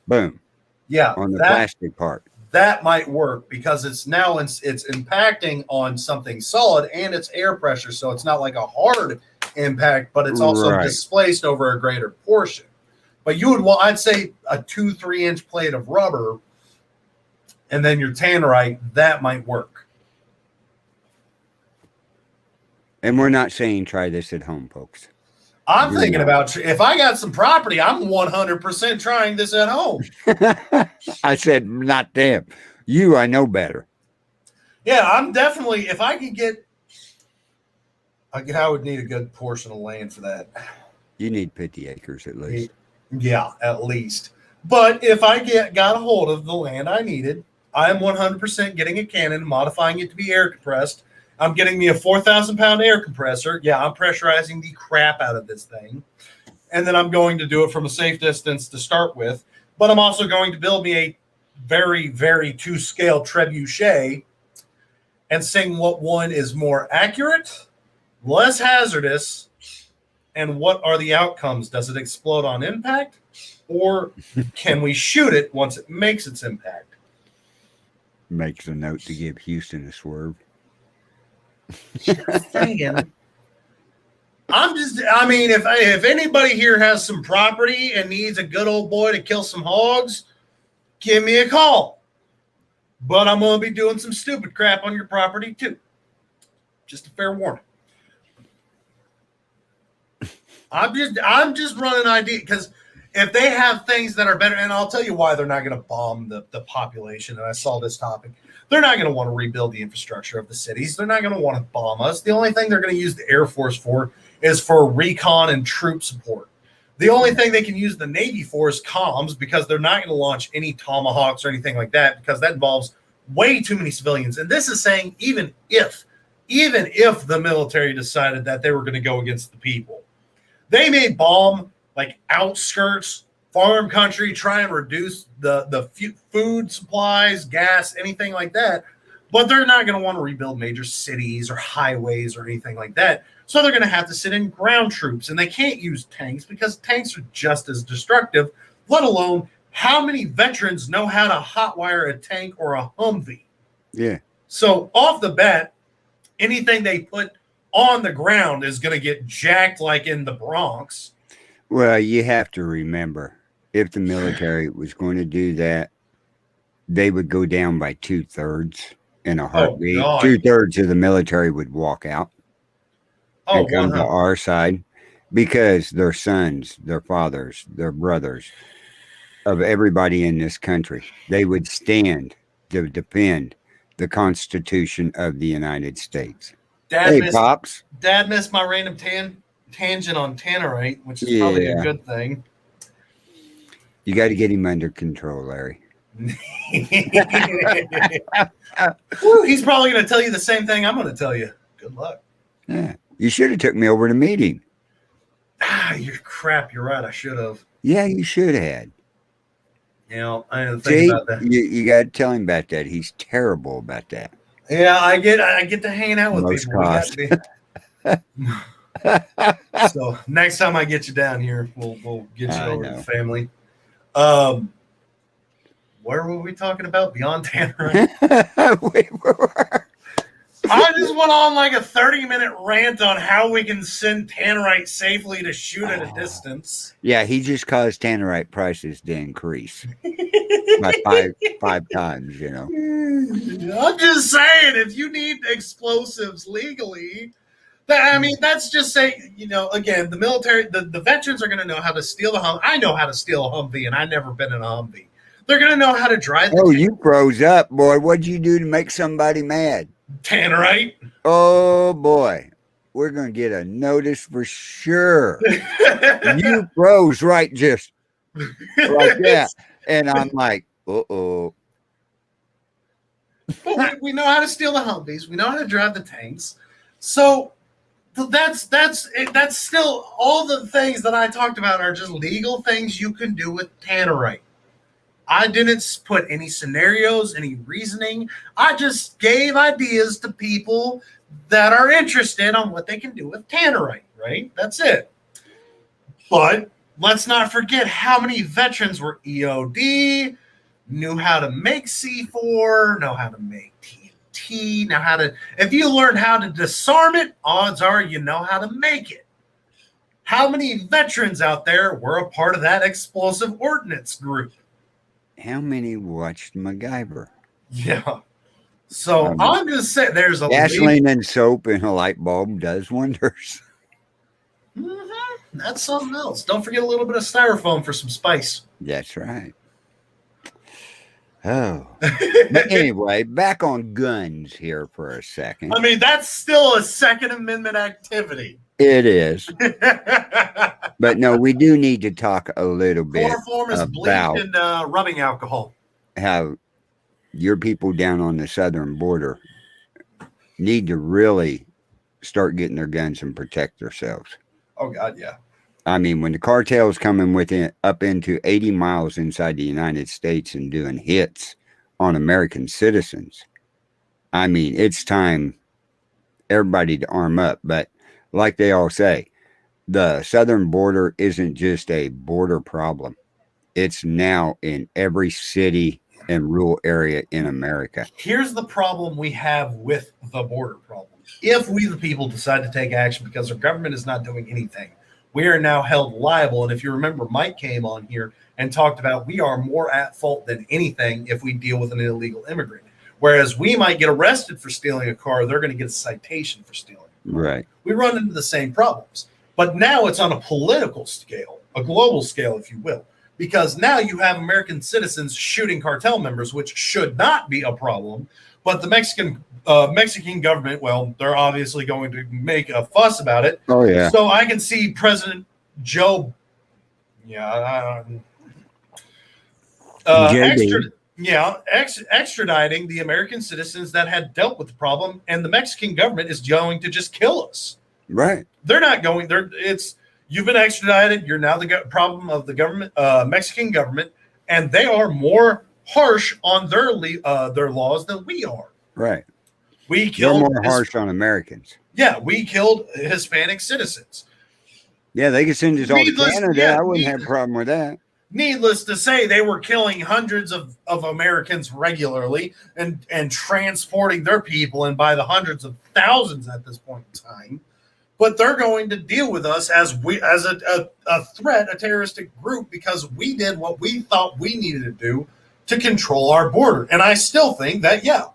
boom. Yeah, on the plastic part. That might work because it's impacting on something solid and it's air pressure, so it's not like a hard impact, but it's also displaced over a greater portion. But I'd say a 2-3 inch plate of rubber, and then your tannerite, that might work. And we're not saying try this at home, folks. I'm thinking about if I got some property, I'm 100% trying this at home. I said, not them. You, I know better. Yeah, I'm definitely, if I could get, I would need a good portion of land for that. You need 50 acres at least. Yeah, at least. But if I got a hold of the land I needed, I'm 100% getting a cannon and modifying it to be air compressed. I'm getting me a 4,000-pound air compressor. Yeah, I'm pressurizing the crap out of this thing. And then I'm going to do it from a safe distance to start with. But I'm also going to build me a very, very to-scale trebuchet and seeing what one is more accurate, less hazardous, and what are the outcomes? Does it explode on impact? Or can we shoot it once it makes its impact? Makes a note to give Houston a swerve. If anybody here has some property and needs a good old boy to kill some hogs, give me a call. But I'm going to be doing some stupid crap on your property too. Just a fair warning. I'm just running idea because if they have things that are better, and I'll tell you why they're not going to bomb the population. And I saw this topic. They're not going to want to rebuild the infrastructure of the cities. They're not going to want to bomb us. The only thing they're going to use the Air Force for is for recon and troop support. The only thing they can use the Navy for is comms, because they're not going to launch any Tomahawks or anything like that, because that involves way too many civilians. And this is saying even if the military decided that they were going to go against the people, they may bomb like outskirts, farm country, try and reduce the food supplies, gas, anything like that. But they're not going to want to rebuild major cities or highways or anything like that. So they're going to have to sit in ground troops, and they can't use tanks because tanks are just as destructive, let alone how many veterans know how to hotwire a tank or a Humvee. Yeah. So off the bat, anything they put on the ground is going to get jacked like in the Bronx. Well, you have to remember, if the military was going to do that, they would go down by 2/3 in a heartbeat. God. 2/3 of the military would walk out and come to our side, because their sons, their fathers, their brothers, of everybody in this country, they would stand to defend the Constitution of the United States. Dad Pops. Dad missed my random tangent on Tannerite, which is probably a good thing. You got to get him under control, Larry. Woo, he's probably going to tell you the same thing I'm going to tell you. Good luck. Yeah. You should have took me over to meet him. You're crap. You're right. I should have. Yeah, you should have. You know, I didn't think about that. You got to tell him about that. He's terrible about that. Yeah, I get to hang out with Most people. cost. So next time I get you down here, we'll get you over to the family. Where were we talking about? Beyond Tannerite? I just went on like a 30-minute rant on how we can send Tannerite safely to shoot at a distance. Yeah, he just caused Tannerite prices to increase by five times, you know. I'm just saying, if you need explosives legally, that's just saying, you know, again, the military, the veterans are going to know how to steal the Humvee. I know how to steal a Humvee, and I've never been in a Humvee. They're going to know how to drive the tank. You froze up, boy. What'd you do to make somebody mad? Tannerite. Oh, boy. We're going to get a notice for sure. You froze right just like that. And I'm like, uh-oh. But we know how to steal the Humvees. We know how to drive the tanks. So that's still all the things that I talked about are just legal things you can do with Tannerite. I didn't put any scenarios, any reasoning. I just gave ideas to people that are interested on what they can do with Tannerite, right? That's it. But let's not forget how many veterans were EOD, knew how to make C4, know how to make TNT, know how to, if you learn how to disarm it, odds are you know how to make it. How many veterans out there were a part of that explosive ordnance group? How many watched MacGyver? Yeah. So I'm just saying there's a gasoline and soap and a light bulb does wonders. Mm-hmm. That's something else. Don't forget a little bit of styrofoam for some spice. That's right. Oh. But anyway, back on guns here for a second. I mean, that's still a Second Amendment activity. It is. But no, we do need to talk a little bit Chloroform is bleach about and rubbing alcohol. how your people down on the southern border need to really start getting their guns and protect themselves. Oh, God, yeah. I mean, when the cartel's coming within up into 80 miles inside the United States and doing hits on American citizens, I mean, it's time everybody to arm up. But like they all say, the southern border isn't just a border problem. It's now in every city and rural area in America. Here's the problem we have with the border problem. If we, the people, decide to take action because our government is not doing anything, we are now held liable. And if you remember, Mike came on here and talked about we are more at fault than anything if we deal with an illegal immigrant. Whereas we might get arrested for stealing a car, they're going to get a citation for stealing. Right. We run into the same problems. But now it's on a political scale, a global scale, if you will, because now you have American citizens shooting cartel members, which should not be a problem. But the Mexican government, well, they're obviously going to make a fuss about it. Oh yeah. So I can see President Joe, JB. extraditing the American citizens that had dealt with the problem, and the Mexican government is going to just kill us. Right. They're not going. You've been extradited. You're now the problem of the government, Mexican government, and they are more harsh on their laws than we are. Right. We They're killed more harsh on Americans. Yeah, we killed Hispanic citizens. Yeah, they could send us all to Needless- Canada. yeah, I wouldn't have a problem with that. Needless to say, they were killing hundreds of Americans regularly and transporting their people, and by the hundreds of thousands at this point in time. But they're going to deal with us as a threat, a terroristic group, because we did what we thought we needed to do to control our border. And I still think that, yeah,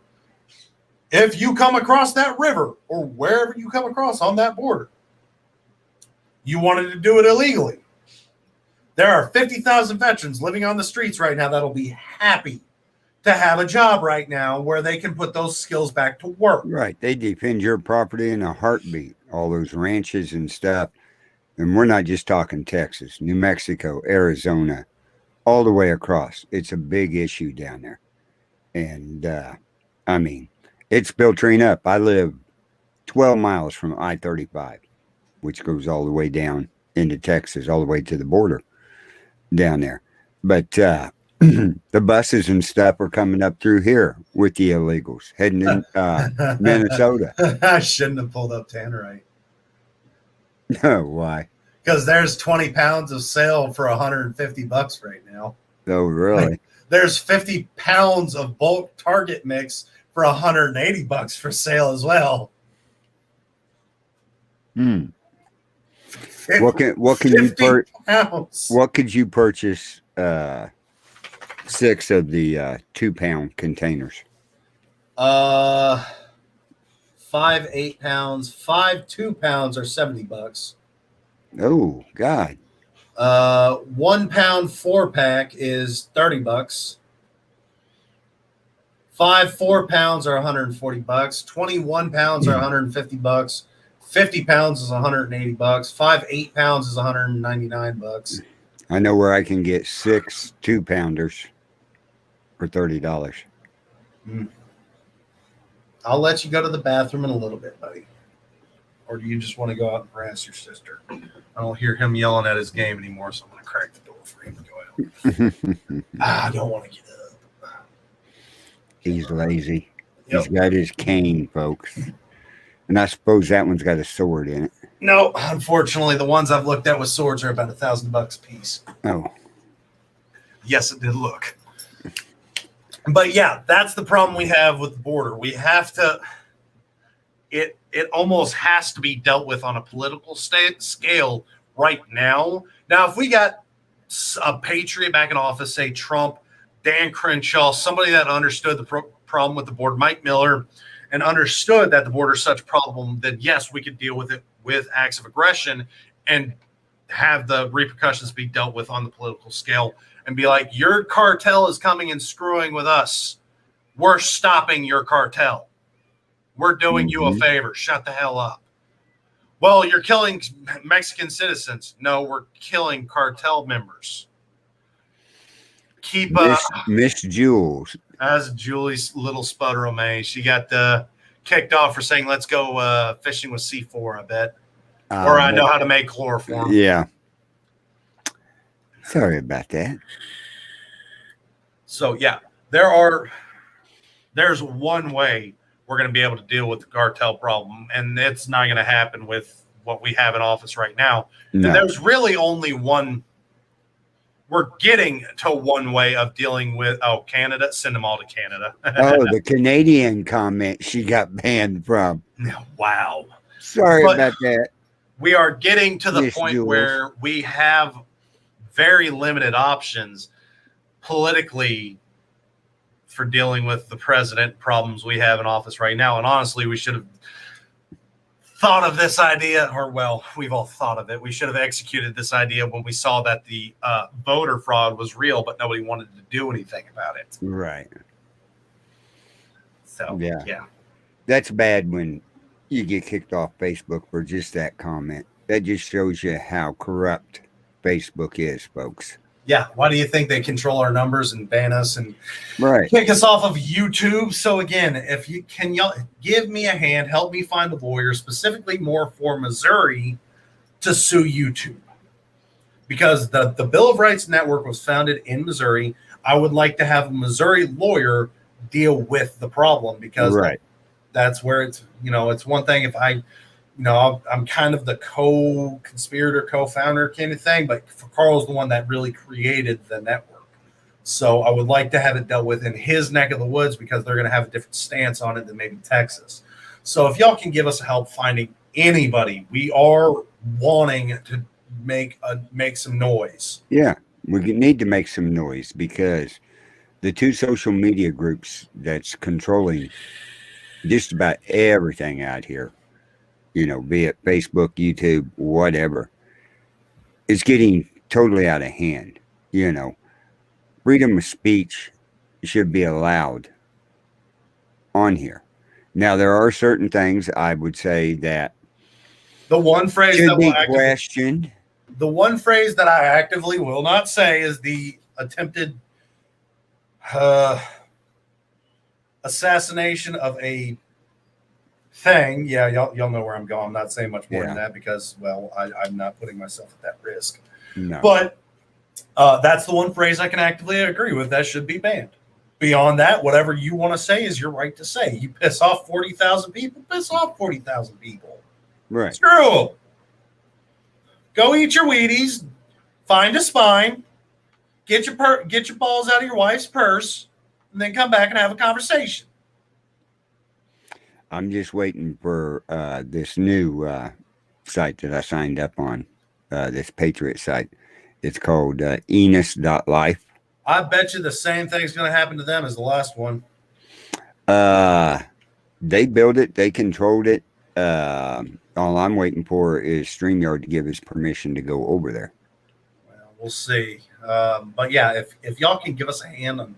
if you come across that river or wherever you come across on that border, you wanted to do it illegally. There are 50,000 veterans living on the streets right now that'll be happy to have a job right now where they can put those skills back to work. Right. They defend your property in a heartbeat, all those ranches and stuff. And we're not just talking Texas, New Mexico, Arizona, all the way across. It's a big issue down there. And I mean, it's filtering up. I live 12 miles from I-35, which goes all the way down into Texas, all the way to the border down there. But the buses and stuff are coming up through here with the illegals heading in Minnesota. I shouldn't have pulled up Tannerite. No, why? Because there's 20 pounds of sale for $150 right now. Oh, really? There's 50 pounds of bulk Target mix for $180 for sale as well. Hmm. What can you 50 pounds. what could you purchase 6 of the 2-pound containers? 5 8-pounds, 5 2-pounds are $70. Oh God. 1 pound 4-pack is $30. 5 4-pounds are $140. 21 pounds are $150. 50 pounds is $180. 5 8-pounds is $199. I know where I can get 6 2-pounders for $30. I'll let you go to the bathroom in a little bit, buddy. Or do you just want to go out and harass your sister? I don't hear him yelling at his game anymore, so I'm going to crack the door for him to go out. I don't want to get up. He's lazy. Yep. He's got his cane, folks. And I suppose that one's got a sword in it. No, unfortunately, the ones I've looked at with swords are about $1,000 a piece. Oh. Yes, it did look. But yeah, that's the problem we have with the border. We have to. It almost has to be dealt with on a political scale right now. Now, if we got a patriot back in office, say Trump, Dan Crenshaw, somebody that understood the problem with the border, Mike Miller, and understood that the border is such a problem, then yes, we could deal with it with acts of aggression and have the repercussions be dealt with on the political scale and be like, your cartel is coming and screwing with us. We're stopping your cartel. We're doing you a favor. Shut the hell up. Well, you're killing Mexican citizens. No, we're killing cartel members. Keep Miss Jules. As Julie's little sputter May. She got kicked off for saying, let's go fishing with C4, I bet. Or I know how to make chloroform. Yeah. Sorry about that. So, yeah, there's one way we're going to be able to deal with the cartel problem, and it's not going to happen with what we have in office right now. No. And there's really only one. We're getting to one way of dealing with, Canada, send them all to Canada. Oh, the Canadian comment she got banned from. Wow. Sorry But about that. we are getting to the Miss point Jules. where we have very limited options politically for dealing with the president problems we have in office right now. And honestly, we should have thought of this idea, or well, we've all thought of it. We should have executed this idea when we saw that the voter fraud was real, but nobody wanted to do anything about it. Right. So Yeah. yeah. That's bad when you get kicked off Facebook for just that comment. That just shows you how corrupt Facebook is, folks. Yeah. Why do you think they control our numbers and ban us and Right. kick us off of YouTube? So again, if you can, y'all give me a hand, help me find a lawyer, specifically more for Missouri, to sue YouTube, because the Bill of Rights Network was founded in Missouri. I would like to have a Missouri lawyer deal with the problem, because Right. that's where it's, it's one thing if I'm kind of the co-conspirator, co-founder kind of thing, but Carl's the one that really created the network. So I would like to have it dealt with in his neck of the woods, because they're going to have a different stance on it than maybe Texas. So if y'all can give us help finding anybody, we are wanting to make some noise. Yeah. We need to make some noise, because the two social media groups that's controlling just about everything out here, be it Facebook, YouTube, whatever, is getting totally out of hand. Freedom of speech should be allowed on here. Now, there are certain things I would say that The one phrase should that be will actively, questioned. the one phrase that I actively will not say is the attempted assassination of a thing. Yeah, y'all know where I'm going. I'm not saying much more than that, because, well, I'm not putting myself at that risk. No. But that's the one phrase I can actively agree with. That should be banned. Beyond that, whatever you want to say is your right to say. You piss off 40,000 people, piss off 40,000 people. Right. Screw 'em. Go eat your Wheaties, find a spine, get your balls out of your wife's purse, and then come back and have a conversation. I'm just waiting for this new site that I signed up on, this Patriot site. It's called Enos.life. I bet you the same thing's going to happen to them as the last one. They built it. They controlled it. All I'm waiting for is StreamYard to give us permission to go over there. Well, we'll see. But yeah, if y'all can give us a hand on,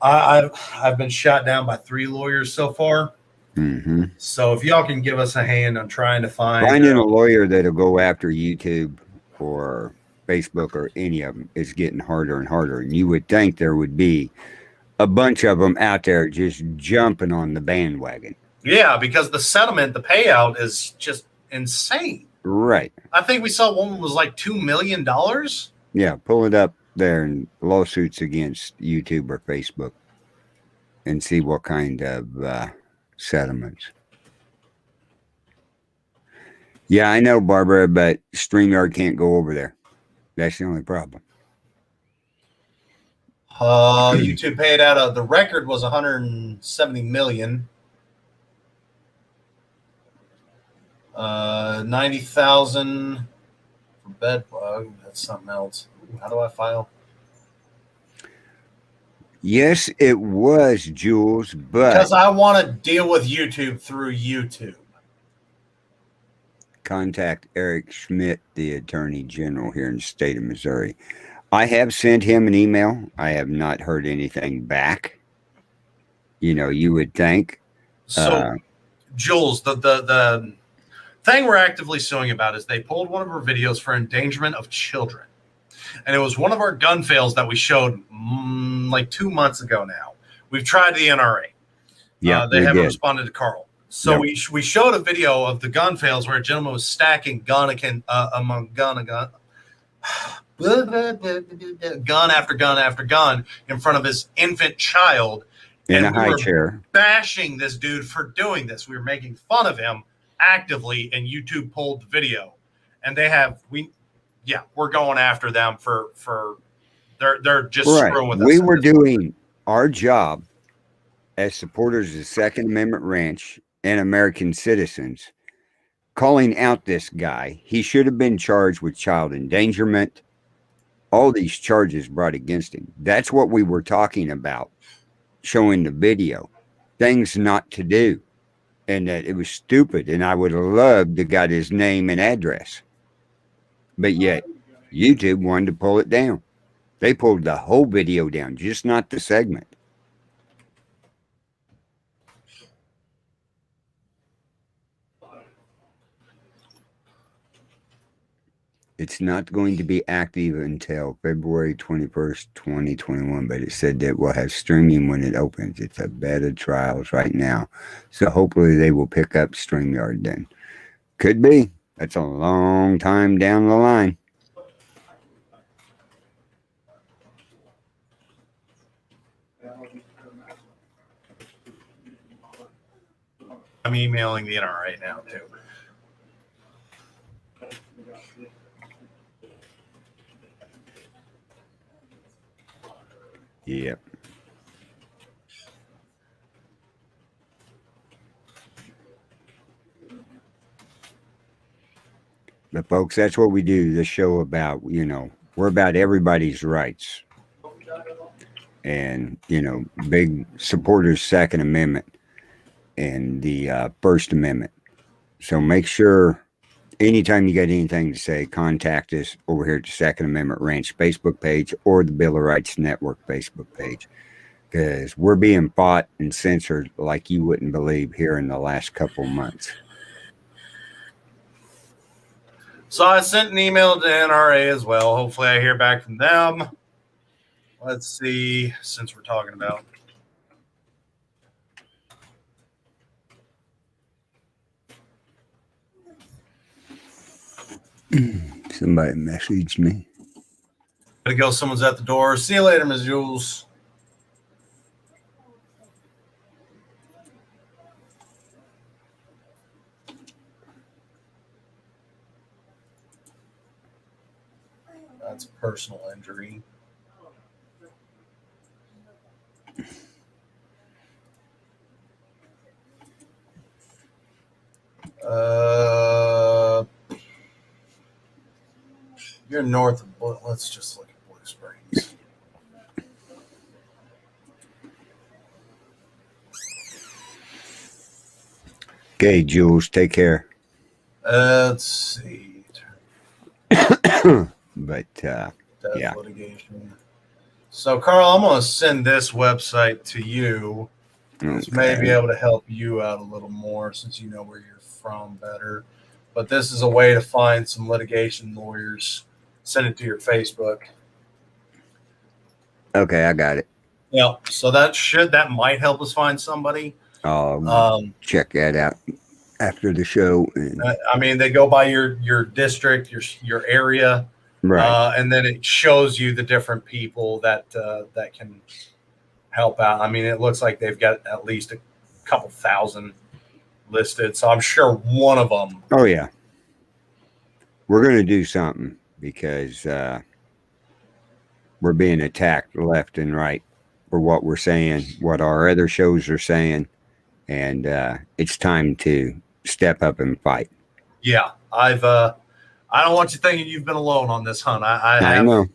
I've been shot down by 3 lawyers so far. Mm-hmm. So if y'all can give us a hand on trying to Finding a lawyer that'll go after YouTube or Facebook or any of them is getting harder and harder. And you would think there would be a bunch of them out there just jumping on the bandwagon. Yeah, because the settlement, the payout is just insane. Right. I think we saw one was like $2 million. Yeah, pull it up there in lawsuits against YouTube or Facebook and see what kind of settlements. Yeah, I know, Barbara, but StreamYard can't go over there. That's the only problem. YouTube paid out of the record was 170 million. 90,000 for bedbug. That's something else. How do I file? Yes, it was, Jules, but Because I want to deal with YouTube through YouTube. contact Eric Schmidt, the Attorney General here in the state of Missouri. I have sent him an email. I have not heard anything back. You would think. So, Jules, the thing we're actively suing about is they pulled one of our videos for endangerment of children. And it was one of our gun fails that we showed like 2 months ago now. We've tried the NRA. Yeah, they we haven't did. responded to Carl. So we showed a video of the gun fails where a gentleman was stacking gun among gun after gun after gun in front of his infant child. In And a we high were chair. bashing this dude for doing this. We were making fun of him actively, and YouTube pulled the video. And we're going after them for they're just screwing with us. We were doing our job as supporters of the Second Amendment ranch and American citizens, calling out this guy. He should have been charged with child endangerment. All these charges brought against him. That's what we were talking about, showing the video. Things not to do. And that it was stupid. And I would have loved to got his name and address. But yet, YouTube wanted to pull it down. They pulled the whole video down, just not the segment. It's not going to be active until February 21st, 2021, but it said that we'll have streaming when it opens. It's a beta trials right now. So hopefully they will pick up StreamYard then. Could be. That's a long time down the line. I'm emailing the NRA now too. Yep. But folks, that's what we do this show about. You know, we're about everybody's rights. And, you know, big supporters, Second Amendment and the First Amendment. So make sure anytime you got anything to say, contact us over here at the Second Amendment Ranch Facebook page or the Bill of Rights Network Facebook page. Because we're being fought and censored like you wouldn't believe here in the last couple months. So I sent an email to NRA as well. Hopefully I hear back from them. Let's see, since we're talking about. Somebody messaged me. Gotta go. Someone's at the door. See you later, Ms. Jules. That's personal injury. You're north of Blue. Let's just look at Blue Springs. Okay, Jules, take care. Let's see. But Death yeah. litigation. So, Carl, I'm going to send this website to you. This may be able to help you out a little more since you know where you're from better. But this is a way to find some litigation lawyers. Send it to your Facebook. Okay, I got it. Yeah. So that might help us find somebody. I'll check that out after the show. And, I mean, they go by your district, your area, right. and then it shows you the different people that can help out. I mean, it looks like they've got at least a couple thousand listed, so I'm sure one of them. Oh yeah, we're going to do something because we're being attacked left and right for what we're saying, what our other shows are saying, and it's time to step up and fight. Yeah, I don't want you thinking you've been alone on this hunt. I know.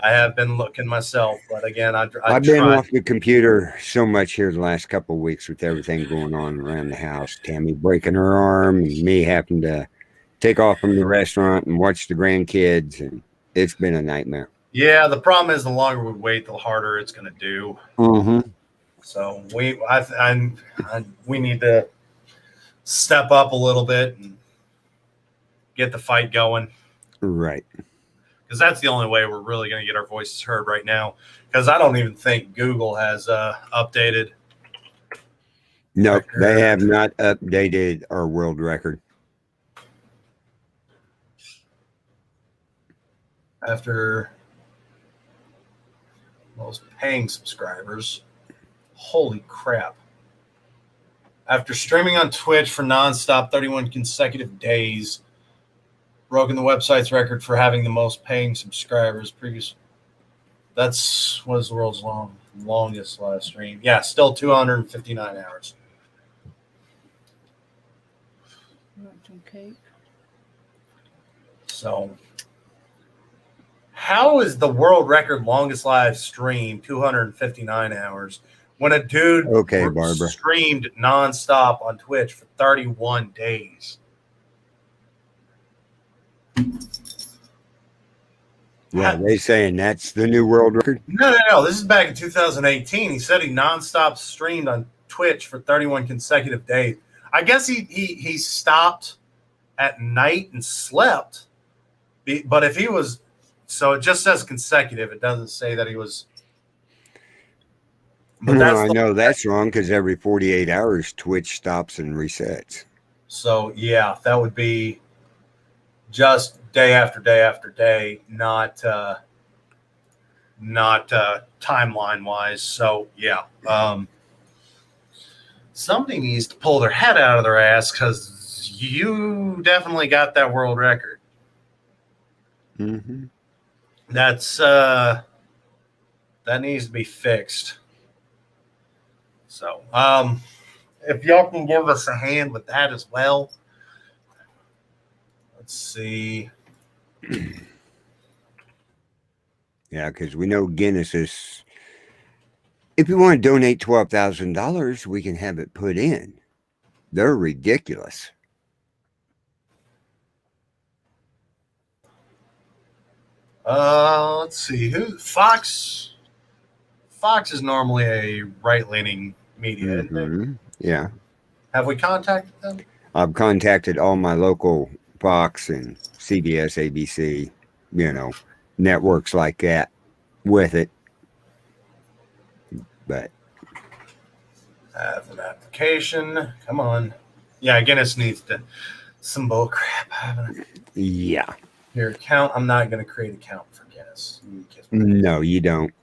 I have been looking myself, but again, I've been off the computer so much here the last couple of weeks with everything going on around the house. Tammy breaking her arm and me having to take off from the restaurant and watch the grandkids, and it's been a nightmare. Yeah, the problem is the longer we wait, the harder it's going to do. Mm-hmm. So we need to step up a little bit and get the fight going. Right. Because that's the only way we're really going to get our voices heard right now. Because I don't even think Google has updated. No, they have not updated our world record. After most paying subscribers. Holy crap. After streaming on Twitch for nonstop 31 consecutive days, broken the website's record for having the most paying subscribers that's was the world's longest live stream. Yeah, still 259 hours. So how is the world record longest live stream 259 hours when a dude Barbara streamed nonstop on Twitch for 31 days? Yeah, they saying that's the new world record? No. This is back in 2018. He said he nonstop streamed on Twitch for 31 consecutive days. I guess he stopped at night and slept But if he was, so it just says consecutive. It doesn't say that he was. But No, I know that's wrong because every 48 hours Twitch stops and resets. So yeah, that would be just day after day after day, not timeline wise. So yeah, somebody needs to pull their head out of their ass because you definitely got that world record. Mm-hmm. That's that needs to be fixed. So if y'all can give us a hand with that as well. Let's see. Yeah, because we know Guinness is. If you want to donate $12,000, we can have it put in. They're ridiculous. Let's see. Who Fox is normally a right-leaning media. Isn't it? Mhm. Yeah. Have we contacted them? I've contacted all my local Fox and CBS, ABC, networks like that with it. But Have an application. Come on. Yeah, Guinness needs to some bull crap. yeah. Your account. I'm not going to create an account for Guinness. No, you don't.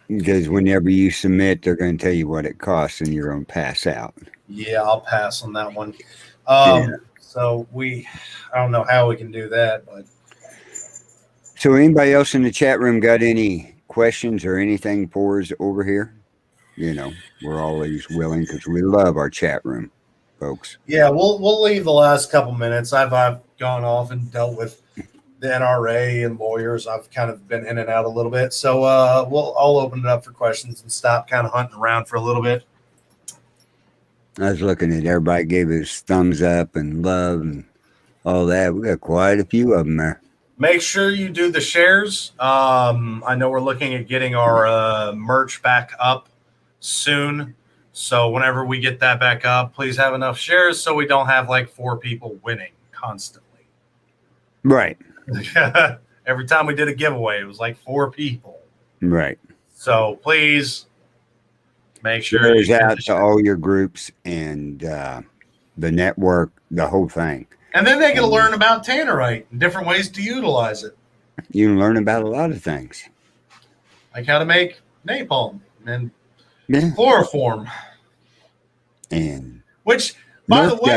Because whenever you submit, they're going to tell you what it costs and you're going to pass out. Yeah, I'll pass on that one. Yeah. So I don't know how we can do that, but So anybody else in the chat room got any questions or anything for us over here? We're always willing because we love our chat room, folks. yeah, we'll leave the last couple minutes. I've gone off and dealt with the NRA and lawyers. I've kind of been in and out a little bit. So I'll open it up for questions and stop kind of hunting around for a little bit. I was looking at everybody gave us thumbs up and love and all that. We got quite a few of them there. Make sure you do the shares. I know we're looking at getting our merch back up soon. So whenever we get that back up, please have enough shares so we don't have like 4 people winning constantly. Right. Every time we did a giveaway, it was like 4 people. Right. So please make sure Shares out to all your groups and the network, the whole thing. And then they get to learn about tannerite and different ways to utilize it. You can learn about a lot of things. Like how to make napalm and Yeah. chloroform. And Which, by the Nerf way,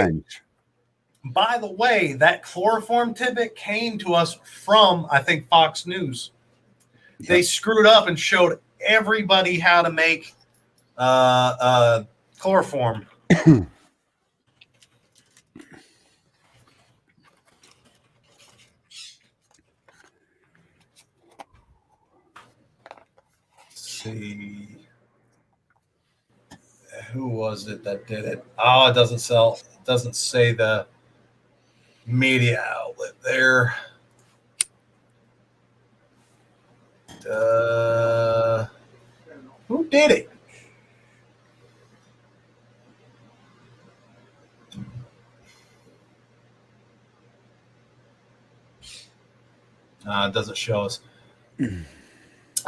guns. that chloroform tidbit came to us from, I think, Fox News. They screwed up and showed everybody how to make chloroform. See, who was it that did it? Oh, it doesn't say the media outlet there. Who did it? It doesn't show us.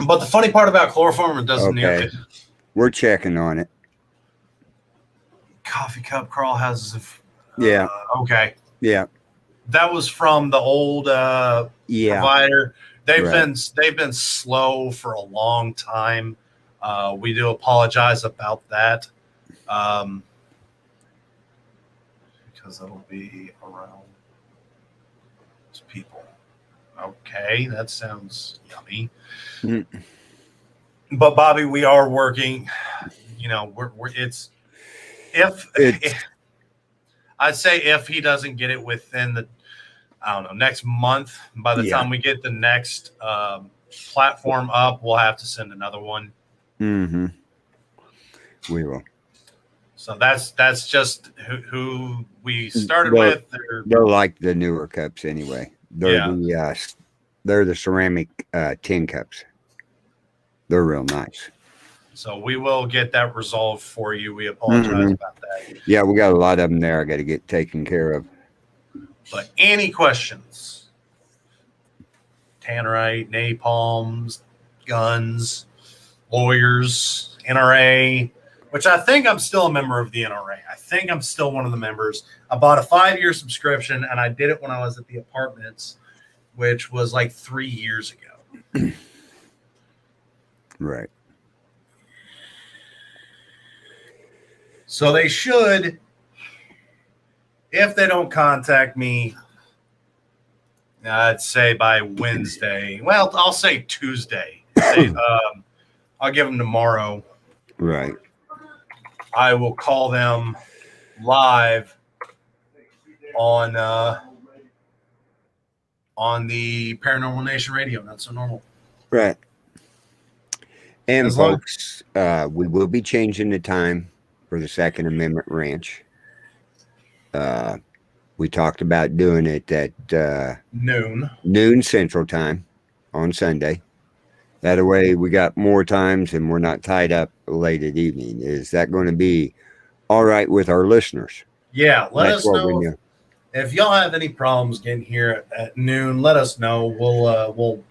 But the funny part about chloroform, it doesn't. Okay. We're checking on it. Coffee cup crawl houses. Yeah. Okay. Yeah. That was from the old Yeah. provider. They've Right. been slow for a long time. We do apologize about that. Because it'll be around people. Okay, that sounds yummy. Mm. But Bobby, we are working. I'd say if he doesn't get it within the, next month, by the time we get the next platform up, we'll have to send another one. Mm-hmm. We will. So that's just who we started with. They're like the newer cups anyway. They're the ceramic tin cups. They're real nice. So we will get that resolved for you. We apologize about that. Yeah, we got a lot of them there. I got to get taken care of. But any questions? tannerite, napalms, guns, lawyers, NRA, which I think I'm still a member of the NRA. I think I'm still one of the members. I bought a 5-year subscription, and I did it when I was at the apartments, which was like 3 years ago. Right. So they should, if they don't contact me, I'd say by Wednesday. Well, I'll say Tuesday. I'll give them tomorrow. Right. I will call them live on the Paranormal Nation Radio. Not so normal. Right. And As long- folks, we will be changing the time for the Second Amendment Ranch. We talked about doing it at noon Central Time on Sunday. That way we got more times and we're not tied up late at evening. Is that going to be all right with our listeners? Yeah, let That's us what we know knew. if y'all have any problems getting here at noon. Let us know. We'll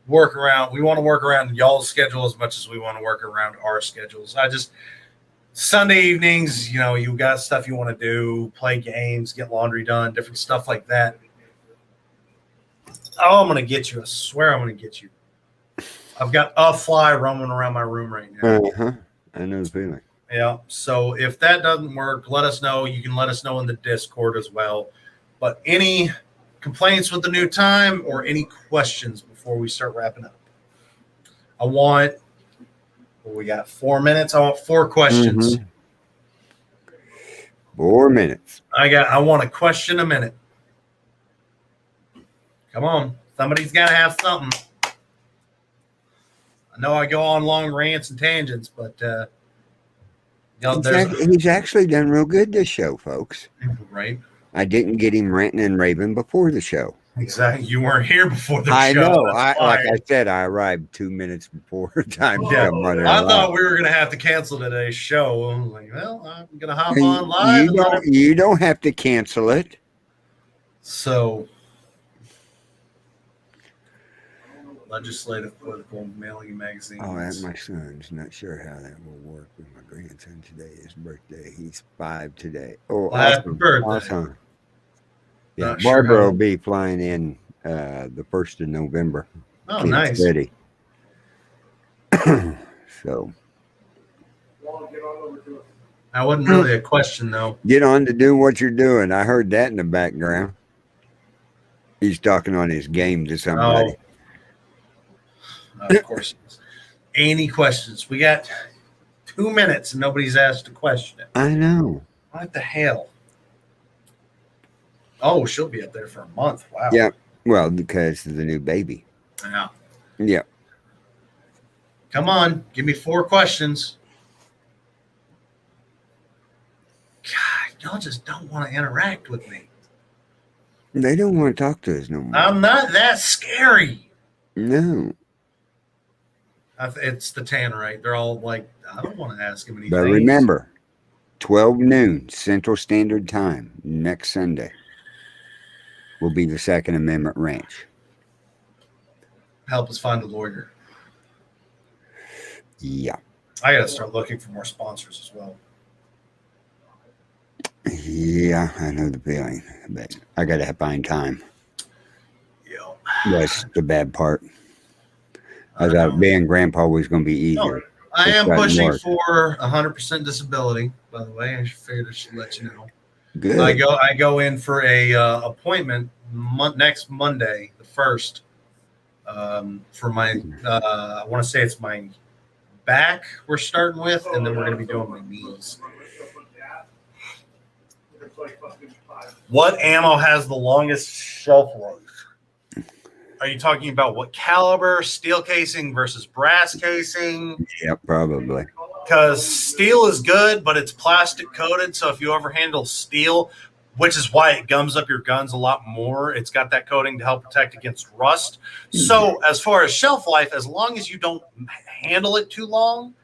work around. We want to work around y'all's schedule as much as we want to work around our schedules. Sunday evenings, you got stuff you want to do, play games, get laundry done, different stuff like that. Oh, I'm going to get you. I swear I'm going to get you. I've got a fly roaming around my room right now. Uh-huh. I know the feeling. Yeah. So if that doesn't work, let us know. You can let us know in the Discord as well. But any complaints with the new time or any questions before we start wrapping up? We got 4 minutes. I want 4 questions. 4 minutes. I want a question a minute. Come on. Somebody's got to have something. I know I go on long rants and tangents, but He's actually done real good this show, folks. Right. I didn't get him ranting and raving before the show. Exactly. You weren't here before the I show. know. That's Like fine. I said, I arrived 2 minutes before time. to Yeah, come on I live. thought we were going to have to cancel today's show. I was like, well, I'm going to hop on live. You don't have to cancel it. So, legislative political mailing magazines. Oh, and my son's not sure how that will work with my grandson today. His birthday. He's 5 today. Oh, Well, happy awesome. birthday. Awesome. Yeah, Not sure Barbara how- will be flying in the 1st of November. Oh, Kansas nice. City. So That wasn't really a question, though. get on to do what you're doing. I heard that in the background. He's talking on his game to somebody. Of course. Any questions? We got 2 minutes and nobody's asked a question. I know. What the hell? Oh, she'll be up there for a month. Wow. Yeah. Well, because of the new baby. Yeah. Yeah. Come on. Give me 4 questions. God, y'all just don't want to interact with me. They don't want to talk to us no more. I'm not that scary. No. It's the Tannerite. They're all like, I don't want to ask him anything. But remember, 12 noon Central Standard Time next Sunday will be the Second Amendment Ranch. Help us find a lawyer. Yeah. I got to start looking for more sponsors as well. Yeah, I know the feeling, but I got to find time. Yeah. That's the bad part. I thought being grandpa was going to be easier. I It's am gotten pushing worse. for 100% disability, by the way. I figured I should let you know. Good. I go in for a appointment next Monday, the 1st, for my I want to say it's my back we're starting with, and then we're going to be doing my knees. What ammo has the longest shelf life? Are you talking about what caliber, steel casing versus brass casing? Yeah, probably. Because steel is good, but it's plastic coated. So if you ever handle steel, which is why it gums up your guns a lot more, it's got that coating to help protect against rust. So as far as shelf life, as long as you don't handle it too long,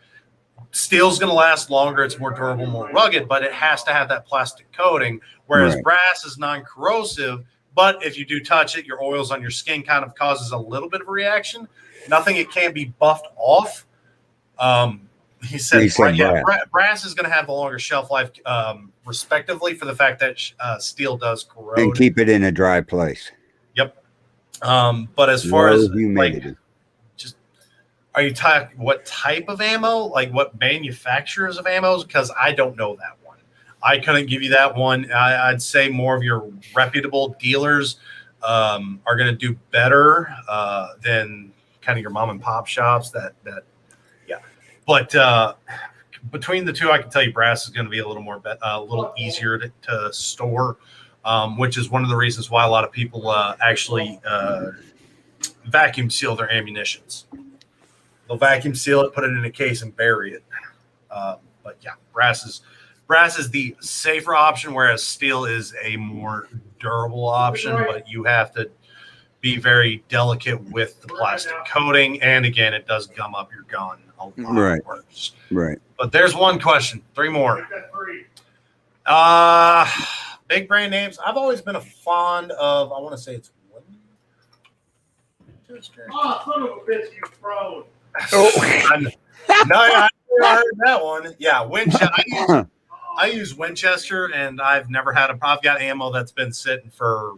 steel's going to last longer. It's more durable, more rugged, but it has to have that plastic coating. Whereas Right. brass is non-corrosive, But if you do touch it, your oils on your skin kind of causes a little bit of a reaction. Nothing it can't be buffed off. He said, brass is going to have the longer shelf life, respectively, for the fact that steel does corrode. And keep it in a dry place. Yep. But as far as humidity. like, just are you talking what type of ammo? Like what manufacturers of ammo? Because I don't know that one. I couldn't give you that one. I'd say more of your reputable dealers are going to do better than kind of your mom and pop shops. Yeah. But between the two, I can tell you brass is going to be a little easier to store, which is one of the reasons why a lot of people actually vacuum seal their ammunitions. They'll vacuum seal it, put it in a case, and bury it. But yeah, brass is the safer option, whereas steel is a more durable option. But you have to be very delicate with the plastic coating, and again, it does gum up your gun a lot worse. Right. But there's one question. 3 more. Big brand names. I've always been a fond of. I want to say it's Winchester. Oh, son of a bitch, you prone. No, I heard that one. Yeah, Winchester. I use Winchester, and I've never had I've got ammo that's been sitting for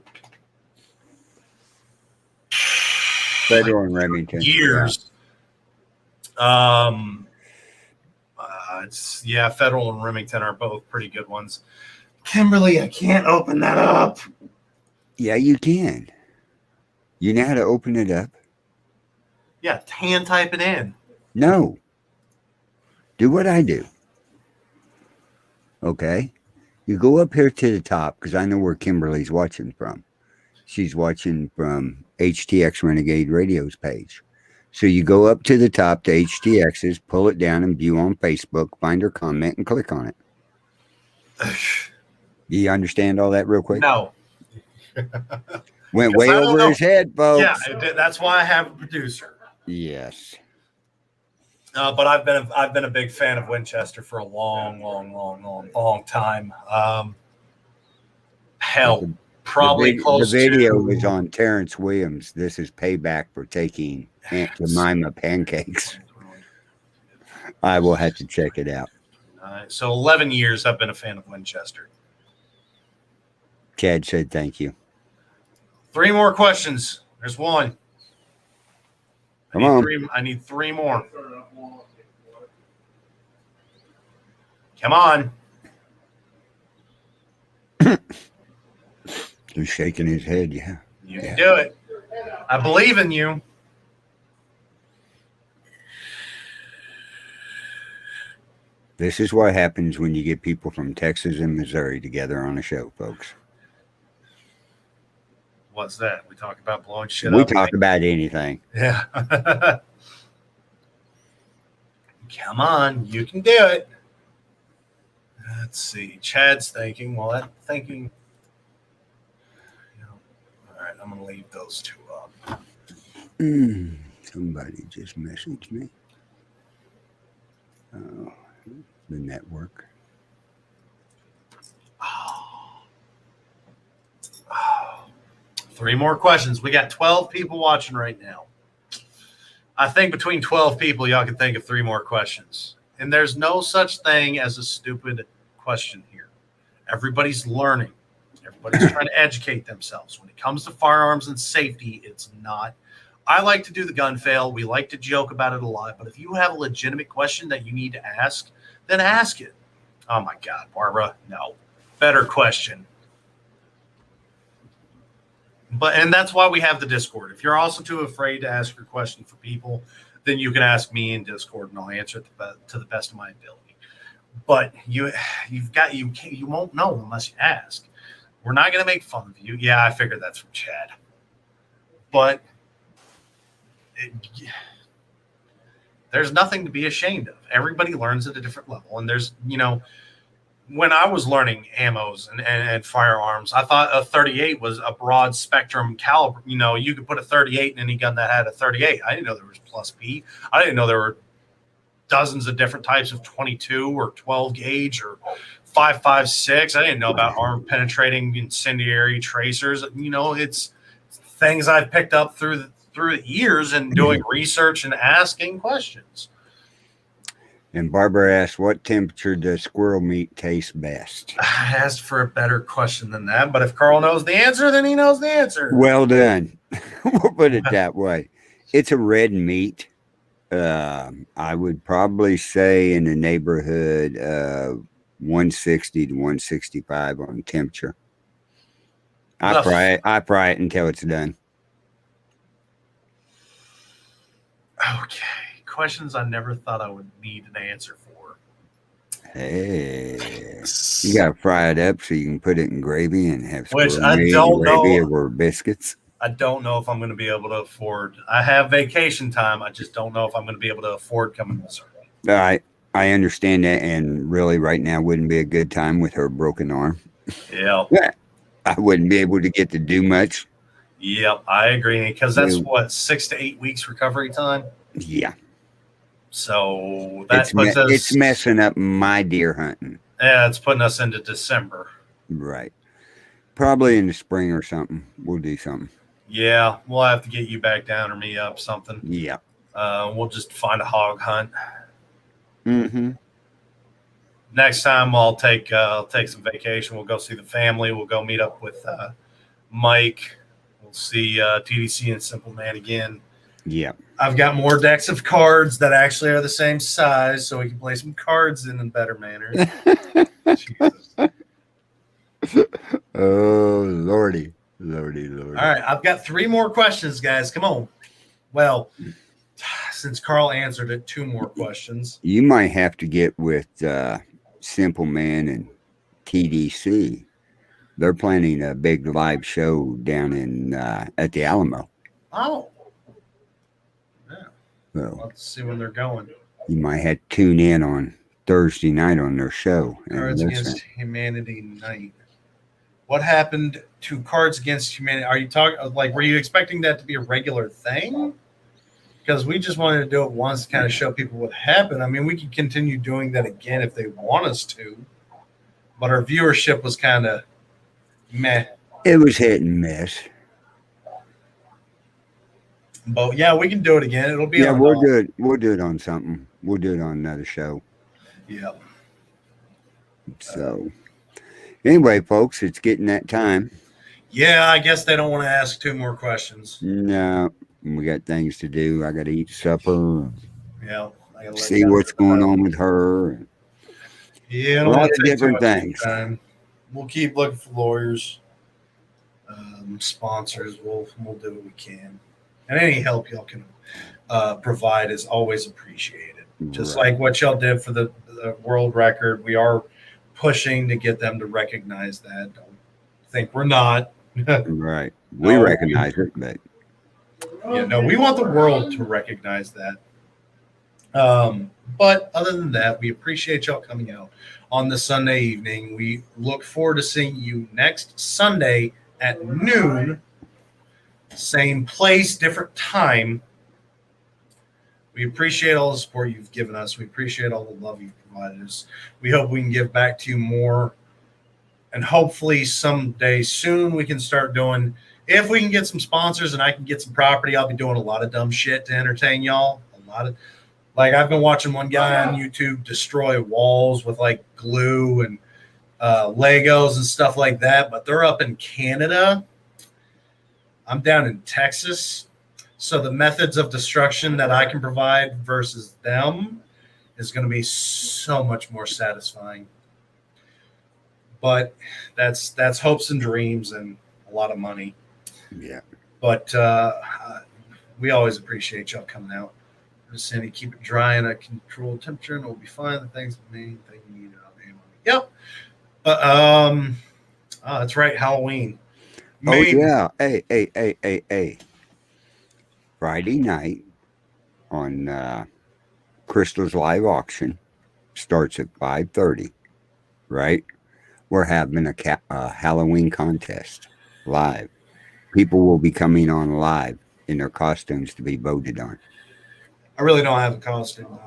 Federal and Remington years. Federal and Remington are both pretty good ones. Kimberly, I can't open that up. Yeah, you can. You know how to open it up? Yeah, hand type it in. No. Do what I do. Okay? You go up here to the top, because I know where Kimberly's watching from. She's watching from HTX Renegade Radio's page. So you go up to the top to HTX's, pull it down and view on Facebook, find her comment, and click on it. Do you understand all that real quick? No. Went way over his head, folks. Yeah, that's why I have a producer. Yes. But I've been a big fan of Winchester for a long time. Probably close the video to was on Terrence Williams. This is payback for taking Aunt Jemima pancakes. I will have to check it out. So 11 years I've been a fan of Winchester. Chad said thank you. 3 more questions. There's one. Come on. I need 3 more. Come on. He's shaking his head, yeah. You can do it. I believe in you. This is what happens when you get people from Texas and Missouri together on a show, folks. What's that? We talk about blowing shit We up. talk about anything. Yeah. Come on. You can do it. Let's see. Chad's thinking. Well, that thinking. All right. I'm going to leave those 2 up. Somebody just messaged me. Oh, the network. Oh. 3 more questions. We got 12 people watching right now. I think between 12 people, y'all can think of 3 more questions. And there's no such thing as a stupid question here. Everybody's learning. Everybody's trying to educate themselves. When it comes to firearms and safety, it's not. I like to do the gun fail. We like to joke about it a lot. But if you have a legitimate question that you need to ask, then ask it. Oh, my God, Barbara. No. Better question. And that's why we have the Discord. If you're also too afraid to ask your question for people, then you can ask me in Discord, and I'll answer it to the best of my ability. But you won't know unless you ask. We're not going to make fun of you. Yeah, I figured that's from Chad. But there's nothing to be ashamed of. Everybody learns at a different level, and there's when I was learning ammos and firearms, I thought a 38 was a broad spectrum caliber. You could put a 38 in any gun that had a 38. I didn't know there was plus P. I didn't know there were dozens of different types of 22 or 12 gauge or .556. I didn't know about arm penetrating incendiary tracers. You know, it's things I've picked up through the years and doing research and asking questions. And Barbara asked, what temperature does squirrel meat taste best? I asked for a better question than that, but if Carl knows the answer, then he knows the answer. Well done. We'll put it that way. It's a red meat. I would probably say in the neighborhood of 160 to 165 on temperature. I fry it until it's done. Okay. Questions I never thought I would need an answer for. Hey, you gotta fry it up so you can put it in gravy and have Which squirrel I meat don't and gravy know. or biscuits. I don't know if I'm going to be able to afford. I have vacation time. I just don't know if I'm going to be able to afford coming to Missouri. I understand that, and really, right now wouldn't be a good time with her broken arm. Yeah. I wouldn't be able to get to do much. Yep, I agree because that's what 6 to 8 weeks recovery time. Yeah, so that puts us. It's messing up my deer hunting. Yeah, it's putting us into December. Right. Probably in the spring or something. We'll do something. Yeah, we'll have to get you back down or me up something. Yeah. We'll just find a hog hunt. Mm-hmm. Next time I'll take some vacation. We'll go see the family. We'll go meet up with Mike. We'll see TDC and Simple Man again. Yeah. I've got more decks of cards that actually are the same size, so we can play some cards in a better manner. Jesus. Oh, Lordy. All right, I've got 3 more questions, guys. Come on. Well, since Carl answered it, 2 more questions. You might have to get with Simple Man and TDC. They're planning a big live show down in at the Alamo. Oh. Yeah. So Let's see when they're going. you might have to tune in on Thursday night on their show. and Cards listen. Against Humanity Night. What happened to Cards Against Humanity? Are you talking like were you expecting that to be a regular thing? Because we just wanted to do it once to kind of show people what happened. I mean, we could continue doing that again if they want us to, but our viewership was kind of meh. It was hit and miss. But yeah, we can do it again. It'll be Yeah, on we'll do it. We'll do it on something. We'll do it on another show. Yeah. So anyway, folks, it's getting that time. Yeah, I guess they don't want to ask 2 more questions. No, we got things to do. I got to eat supper. Yeah. I gotta let See you guys what's know. going on with her. Yeah, Lots it'll of take too different much things. time. We'll keep looking for lawyers, sponsors. We'll do what we can, and any help y'all can provide is always appreciated. Just Right. like what y'all did for the world record, we are pushing to get them to recognize that. Don't think we're not. Right. We No, recognize it, but Yeah, no, we want the world to recognize that. But other than that, we appreciate y'all coming out on the Sunday evening. We look forward to seeing you next Sunday at noon. Same place, different time. We appreciate all the support you've given us. We appreciate all the love you've provided us. We hope we can give back to you more. And hopefully someday soon we can start doing, if we can get some sponsors and I can get some property, I'll be doing a lot of dumb shit to entertain y'all. Like I've been watching one guy on YouTube destroy walls with like glue and Legos and stuff like that, but they're up in Canada. I'm down in Texas. So the methods of destruction that I can provide versus them is going to be so much more satisfying. But that's hopes and dreams and a lot of money. yeah. But we always appreciate y'all coming out. Just saying, keep it dry and a controlled temperature, and it'll be fine. The thing's the main thing you need. Yep. But that's right, Halloween. Maybe. Oh yeah. Hey. Friday night on Crystal's live auction starts at 5:30. Right. We're having a Halloween contest live. People will be coming on live in their costumes to be voted on. I really don't have a costume.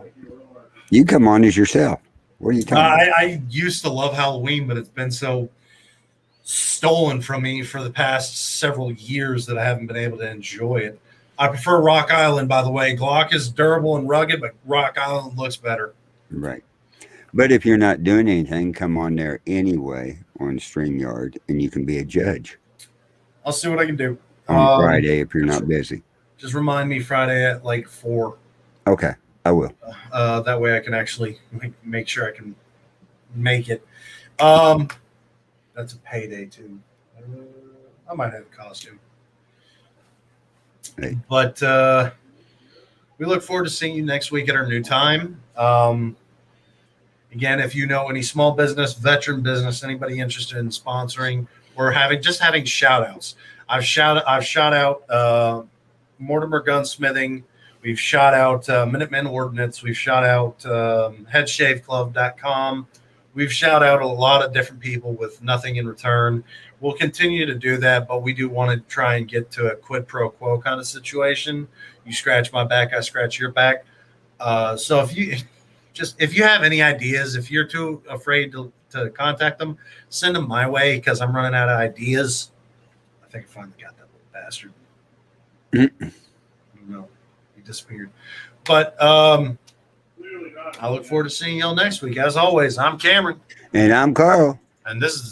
You come on as yourself. What are you talking about? I used to love Halloween, but it's been so stolen from me for the past several years that I haven't been able to enjoy it. I prefer Rock Island, by the way. Glock is durable and rugged, but Rock Island looks better. Right. But if you're not doing anything, come on there anyway on StreamYard and you can be a judge I'll see what I can do. on Friday if you're not busy. Just remind me Friday at like 4. Okay, I will. That way I can actually make sure I can make it. That's a payday too. I might have a costume. Hey. But we look forward to seeing you next week at our new time. Again, if you know any small business, veteran business, anybody interested in sponsoring or having shout outs. I've shot out Mortimer Gunsmithing. We've shot out Minutemen Ordnance. We've shot out headshaveclub.com. We've shot out a lot of different people with nothing in return. We'll continue to do that, but we do want to try and get to a quid pro quo kind of situation. You scratch my back, I scratch your back. So if you have any ideas, if you're too afraid to contact them, send them my way because I'm running out of ideas. I think I finally got that little bastard. No, he disappeared. But I look forward to seeing y'all next week. As always, I'm Cameron. And I'm Carl. And this is